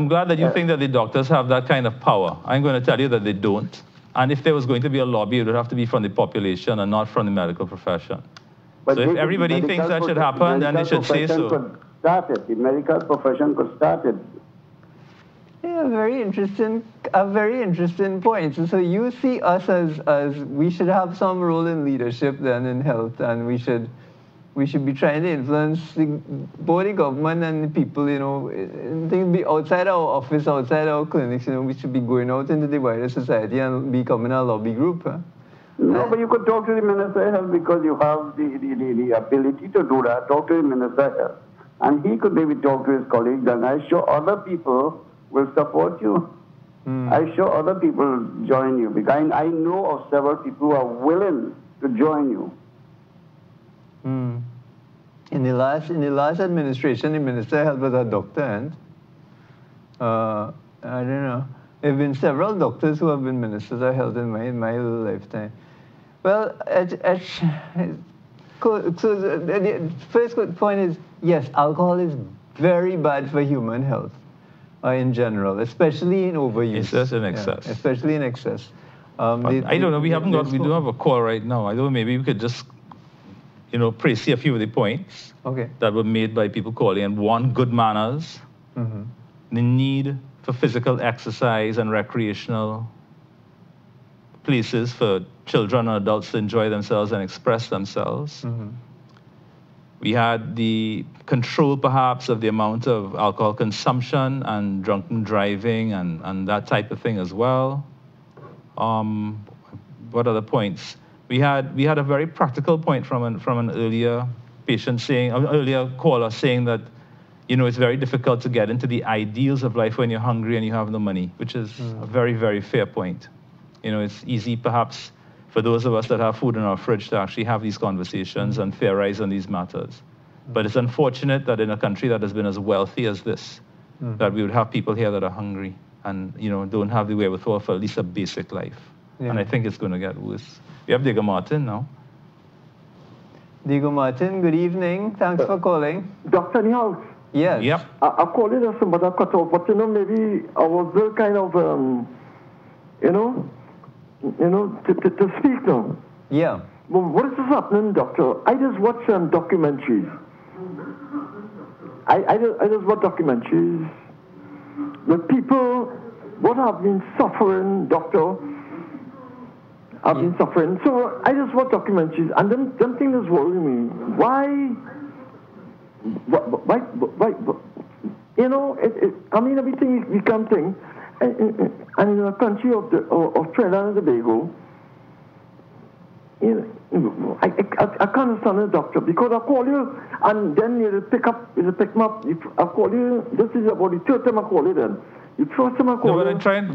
glad that you think that the doctors have that kind of power. I'm going to tell you that they don't. And if there was going to be a lobby, it would have to be from the population and not from the medical profession. But so if everybody thinks that should happen, then they should say so. The medical profession could start it. Yeah, a very interesting point. So you see us as we should have some role in leadership then in health, and we should be trying to influence both the government and the people, you know, things be outside our office, outside our clinics, you know, we should be going out into the wider society and becoming a lobby group. Huh? No, but you could talk to the Minister of Health because you have the ability to do that. Talk to the Minister of Health. And he could maybe talk to his colleagues, and I'm sure other people will support you. I'm sure other people join you, because I know of several people who are willing to join you. In the last administration, the Minister of Health was a doctor, and I don't know. There have been several doctors who have been ministers of health in my lifetime. Well, so the first point is, yes, alcohol is very bad for human health in general, especially in overuse. Excess and excess. Yeah, especially in excess. I don't know. We do have a call right now. I don't know. Maybe we could just, you know, see a few of the points that were made by people calling. And one, good manners, the need for physical exercise and recreational places for children and adults to enjoy themselves and express themselves. We had the control, perhaps, of the amount of alcohol consumption and drunken driving and that type of thing as well. What other points? We had a very practical point from an earlier patient saying, an earlier caller saying that, you know, it's very difficult to get into the ideals of life when you're hungry and you have no money, which is a very, very fair point. You know, it's easy, perhaps, for those of us that have food in our fridge to actually have these conversations and theorize on these matters. But it's unfortunate that in a country that has been as wealthy as this, that we would have people here that are hungry and, you know, don't have the wherewithal for at least a basic life. Yeah. And I think it's going to get worse. We have Diego Martin now. Diego Martin, good evening. Thanks for calling. Dr. Niels. Yes. Yep. I called it as somebody cut off, but, you know, maybe I was there kind of, to speak now. Yeah. Well, what is happening, doctor? I just watch documentaries. I just watch documentaries with people what have been suffering, doctor. I've been suffering. So I just watch documentaries, and them things worry me. Why, you know, I mean, everything we can think. And in the country of Trinidad and Tobago, you know, I can't understand the doctor, because I call you and then you pick me up. I call you. This is about the third time I call you. Then the first time I call you.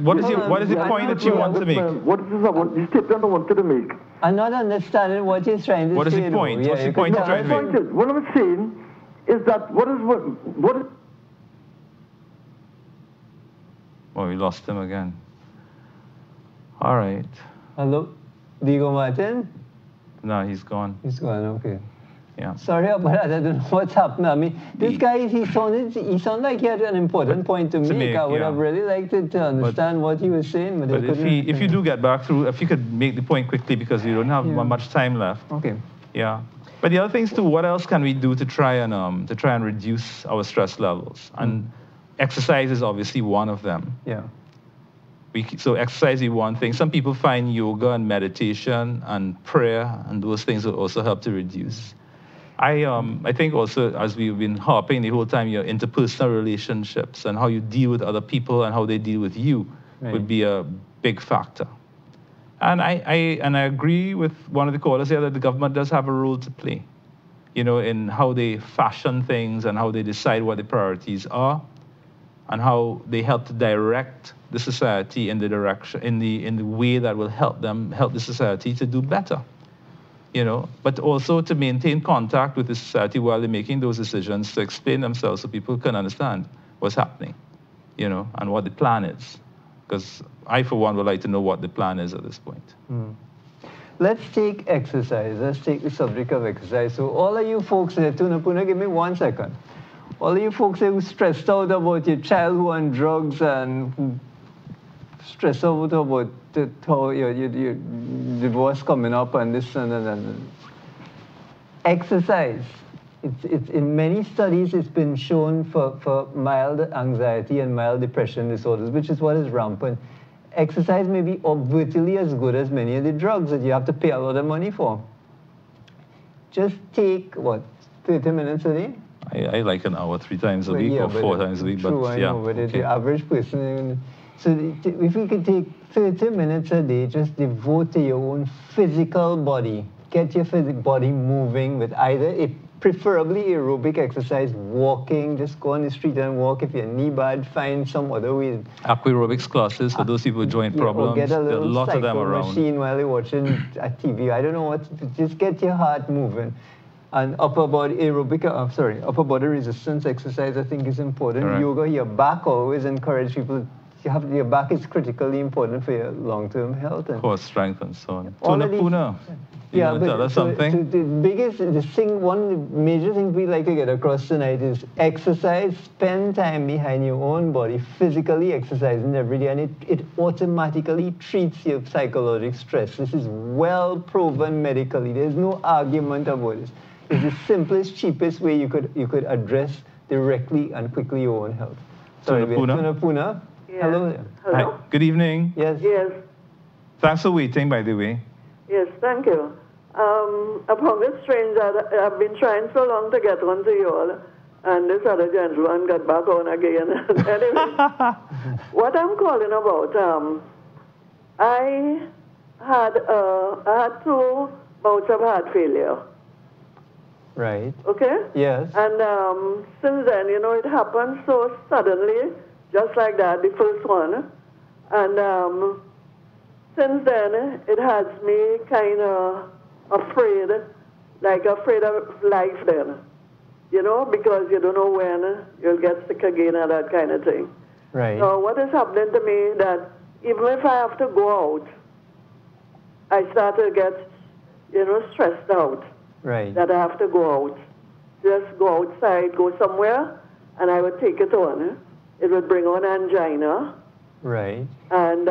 What is the point that you want to make? What is the statement I wanted to make? I'm not understanding what he's trying to say. What is the point? What's the point you're trying to make? What I'm saying is that what is. Oh, we lost him again. All right. Hello, Diego Martin? No, he's gone. He's gone, okay. Yeah. Sorry about that. I don't know what's happened. I mean, this guy, he sounded like he had an important point to make. I would have really liked to understand what he was saying, but if you do get back through, if you could make the point quickly, because we don't have much time left. Okay. Yeah. But the other things too, what else can we do to try and reduce our stress levels? And exercise is obviously one of them. Yeah. So exercise is one thing. Some people find yoga and meditation and prayer, and those things will also help to reduce. I think also, as we've been harping the whole time, your interpersonal relationships and how you deal with other people and how they deal with you would be a big factor. And I agree with one of the callers here that the government does have a role to play, in how they fashion things and how they decide what the priorities are, and how they help to direct the society in the direction, in the way that will help the society to do better. But also to maintain contact with the society while they're making those decisions, to explain themselves so people can understand what's happening, and what the plan is. Because I, for one, would like to know what the plan is at this point. Let's take exercise. Let's take the subject of exercise. So all of you folks there, Puna, give me 1 second. All of you folks there who stressed out about your child who on drugs and who stressed out about how your divorce coming up and this and exercise. It's in many studies it's been shown for mild anxiety and mild depression disorders, which is what is rampant. Exercise may be virtually as good as many of the drugs that you have to pay a lot of money for. Just take, 30 minutes a day? I like an hour 3 times a week or 4 times a week. True, but I know, but the average person... So if you could take 30 minutes a day, just devote to your own physical body. Get your physical body moving with either preferably aerobic exercise, walking, just go on the street and walk. If your knee bad, find some other way. Aquarobics classes for those people with joint problems. Or get a little lot of them around. machine while you're watching a TV. I don't know just get your heart moving. And upper body resistance exercise, I think, is important. Right. Yoga, your back, always encourage people. Your back is critically important for your long-term health. And core strength and so on. Puna, you want to tell us something? One major thing we like to get across tonight is exercise. Spend time behind your own body, physically exercising every day, and it automatically treats your psychological stress. This is well proven medically. There's no argument about this. It's the simplest, cheapest way you could address directly and quickly your own health. Sorry, Puna. Yeah. Hello. Hi. Good evening. Yes. Yes. Thanks for waiting, by the way. Yes, thank you. Upon this strange, I've been trying so long to get on to you all, and this other gentleman got back on again. Anyway, what I'm calling about, I had 2 bouts of heart failure. Right. Okay? Yes. And since then, it happened so suddenly, just like that, the first one. And since then, it has me kind of afraid of life then. Because you don't know when you'll get sick again and that kind of thing. Right. So what is happening to me that even if I have to go out, I start to get, stressed out. Right. That I have to go out. Just go outside, go somewhere, and I would take it on. It would bring on angina. Right. And,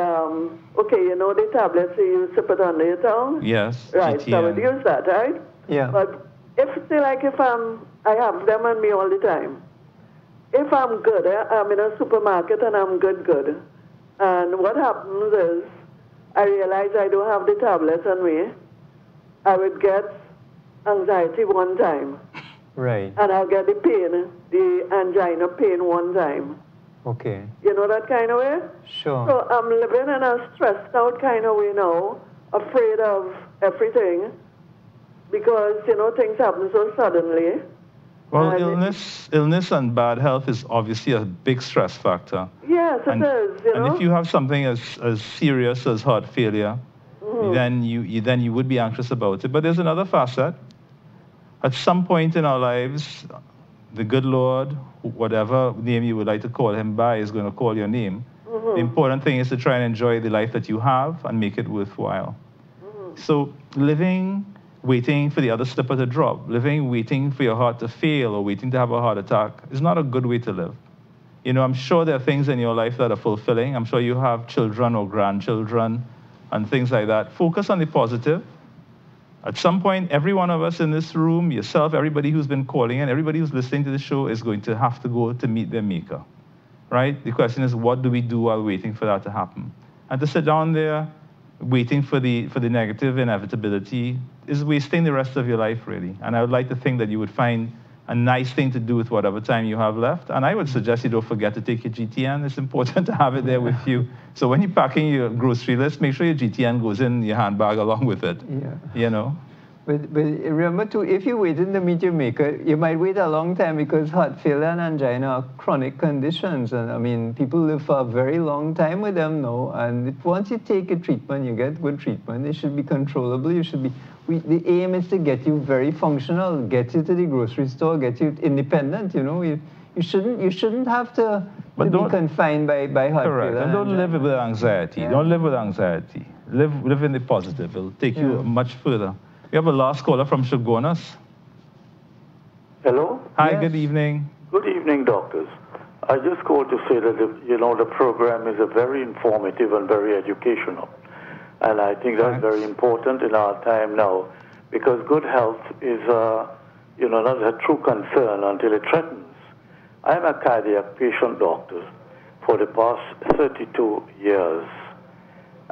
the tablets you sip it under your tongue? Yes. Right, GTN. so I would use that, right? Yeah. But if I have them on me all the time. If I'm good, I'm in a supermarket and I'm good. And what happens is, I realize I don't have the tablets on me. I would get anxiety one time. Right. And I'll get the angina pain one time. Okay. You know that kind of way? Sure. So I'm living in a stressed out kind of way now, afraid of everything, because, things happen so suddenly. Well, illness and bad health is obviously a big stress factor. Yes, it is, And if you have something as serious as heart failure, then you would be anxious about it. But there's another facet. At some point in our lives, the good Lord, whatever name you would like to call him by, is going to call your name. The important thing is to try and enjoy the life that you have and make it worthwhile. So living waiting for the other slipper to drop, waiting for your heart to fail or waiting to have a heart attack is not a good way to live. You know, I'm sure there are things in your life that are fulfilling. I'm sure you have children or grandchildren and things like that. Focus on the positive. At some point, every one of us in this room, yourself, everybody who's been calling in, everybody who's listening to the show is going to have to go to meet their maker, right? The question is, what do we do while waiting for that to happen? And to sit down there waiting for the negative inevitability is wasting the rest of your life, really. And I would like to think that you would find a nice thing to do with whatever time you have left. And I would suggest you don't forget to take your GTN. It's important to have it there with you. So when you're packing your grocery list, make sure your GTN goes in your handbag along with it. Yeah. You know? But remember too, if you're waiting to meet your maker, you might wait a long time because heart failure and angina are chronic conditions. And I mean, people live for a very long time with them now. And once you take a treatment, you get good treatment. It should be controllable. You should be. The aim is to get you very functional, get you to the grocery store, get you independent. You know, you shouldn't have to be confined by heart correct. failure. And don't live with anxiety. Yeah. Don't live with anxiety. Live in the positive. It'll take you much further. We have a last caller from Shogunas. Hello? Hi, yes. Good evening. Good evening, doctors. I just called to say that, the program is very informative and very educational. And I think that's very important in our time now, because good health is, not a true concern until it threatens. I'm a cardiac patient, doctor, for the past 32 years.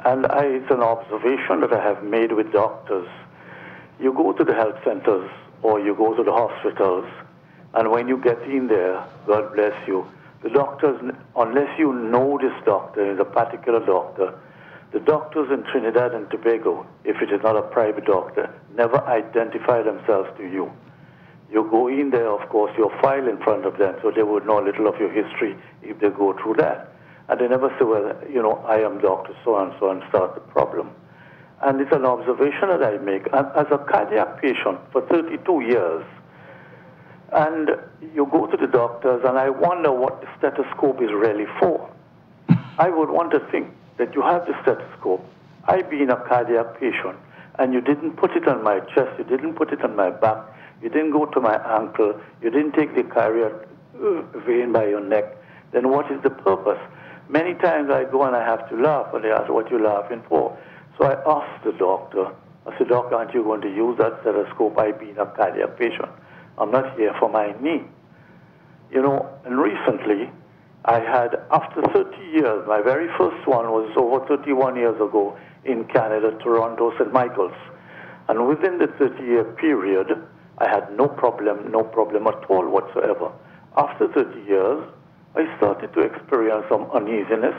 And it's an observation that I have made with doctors. You go to the health centers or you go to the hospitals, and when you get in there, God bless you, the doctors, unless you know this doctor is a particular doctor, the doctors in Trinidad and Tobago, if it is not a private doctor, never identify themselves to you. You go in there, of course, your file in front of them, so they would know a little of your history if they go through that. And they never say, well, I am Dr. So-and-so, and start the problem. And it's an observation that I make. As a cardiac patient for 32 years, and you go to the doctors, and I wonder what the stethoscope is really for. I would want to think that you have the stethoscope. I being a cardiac patient, and you didn't put it on my chest, you didn't put it on my back, you didn't go to my ankle, you didn't take the cardiac vein by your neck, then what is the purpose? Many times I go and I have to laugh, and they ask, what you laughing for? So I asked the doctor, I said, Doctor, aren't you going to use that stethoscope? I being a cardiac patient. I'm not here for my knee. And recently, I had, after 30 years, my very first one was over 31 years ago in Canada, Toronto, St. Michael's. And within the 30-year period, I had no problem at all whatsoever. After 30 years, I started to experience some uneasiness.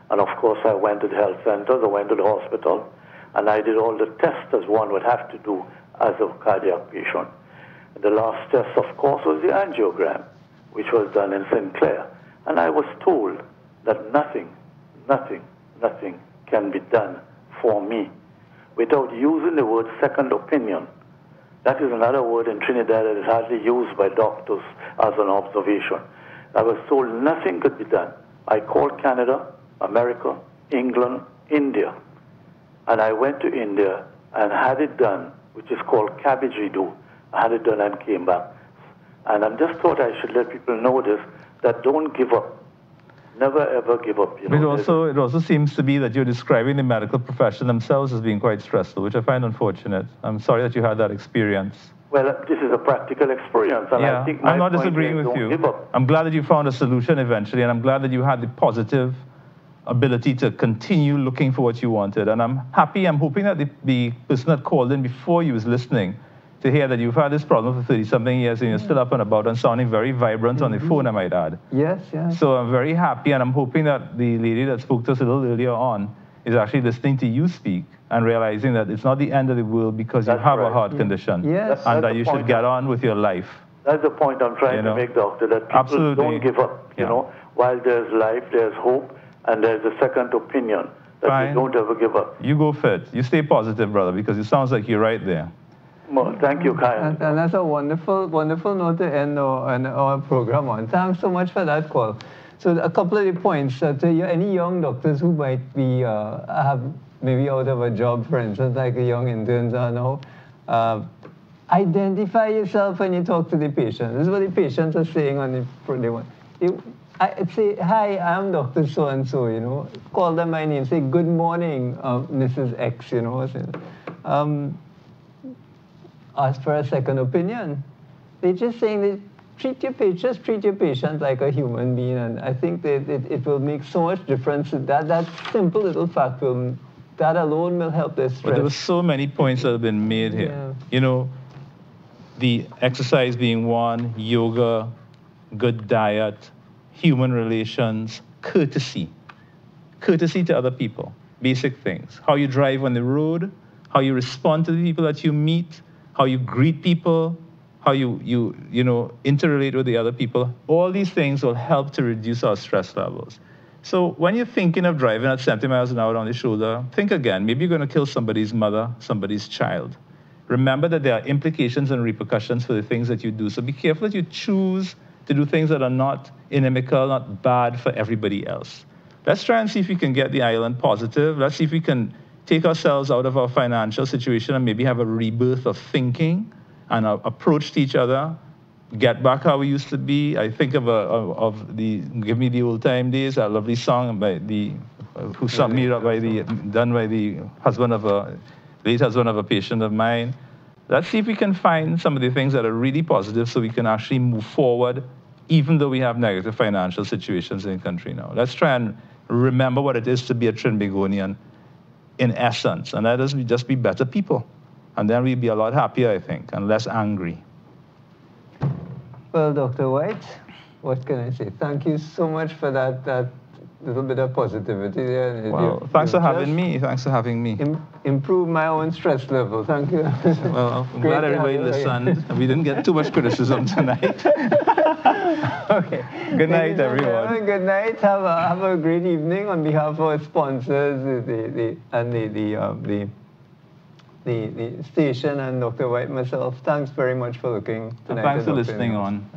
And of course, I went to the health centers, I went to the hospital, and I did all the tests as one would have to do as a cardiac patient. The last test, of course, was the angiogram, which was done in St. Clair. And I was told that nothing can be done for me without using the word second opinion. That is another word in Trinidad that is hardly used by doctors as an observation. I was told nothing could be done. I called Canada, America, England, India. And I went to India and had it done, which is called cabbage redo. I had it done and came back. And I just thought I should let people know this, that don't give up. Never, ever give up. It also seems to be that you're describing the medical profession themselves as being quite stressful, which I find unfortunate. I'm sorry that you had that experience. Well, this is a practical experience, and I think I'm not disagreeing with you. I'm glad that you found a solution eventually, and I'm glad that you had the positive ability to continue looking for what you wanted. And I'm hoping that the person that called in before you was listening to hear that you've had this problem for 30-something years and you're still up and about and sounding very vibrant on the phone, I might add. Yes. So I'm very happy, and I'm hoping that the lady that spoke to us a little earlier on is actually listening to you speak and realizing that it's not the end of the world because you have a heart condition. Yes. And that you should get on with your life. That's the point I'm trying to make, Doctor, that people don't give up. You know, while there's life, there's hope, and there's a second opinion, that you don't ever give up. You go fit. You stay positive, brother, because it sounds like you're right there. Well, thank you, Kyle. And that's a wonderful note to end our program on. Thanks so much for that call. So a couple of the points. To any young doctors who might be have maybe out of a job, for instance, like a young interns are now, Identify yourself when you talk to the patient. This is what the patients are saying on the one. I say, hi, I'm Dr. So-and-so, you know. Call them by name. Say, good morning, Mrs. X, you know. Ask for a second opinion. They're just saying that treat your patient like a human being, and I think that it will make so much difference. That simple little fact that alone will help this stress. But there were so many points that have been made here. Yeah. You know, the exercise being one, yoga, good diet, human relations, courtesy to other people, basic things. How you drive on the road, how you respond to the people that you meet, how you greet people, how you interrelate with the other people. All these things will help to reduce our stress levels. So when you're thinking of driving at 70 miles an hour on the shoulder, think again. Maybe you're going to kill somebody's mother, somebody's child. Remember that there are implications and repercussions for the things that you do. So be careful that you choose to do things that are not inimical, not bad for everybody else. Let's try and see if we can get the island positive. Let's see if we can take ourselves out of our financial situation and maybe have a rebirth of thinking and approach to each other, get back how we used to be. I think of the Give Me the Old Time Days, a lovely song by Who Summed Me Up done by the late husband of a patient of mine. Let's see if we can find some of the things that are really positive so we can actually move forward, even though we have negative financial situations in the country now. Let's try and remember what it is to be a Trinbagonian in essence, and that is we just be better people. And then we'd be a lot happier, I think, and less angry. Well, Dr. White, what can I say? Thank you so much for that little bit of positivity there. Well, thanks for having me. Thanks for having me. Improve my own stress level. Thank you. Well, I'm glad everybody listened. We didn't get too much criticism tonight. Okay. Good night, everyone. Good night. Have a great evening on behalf of our sponsors, the station, and Dr. White, myself. Thanks very much for looking tonight. Thanks for listening on.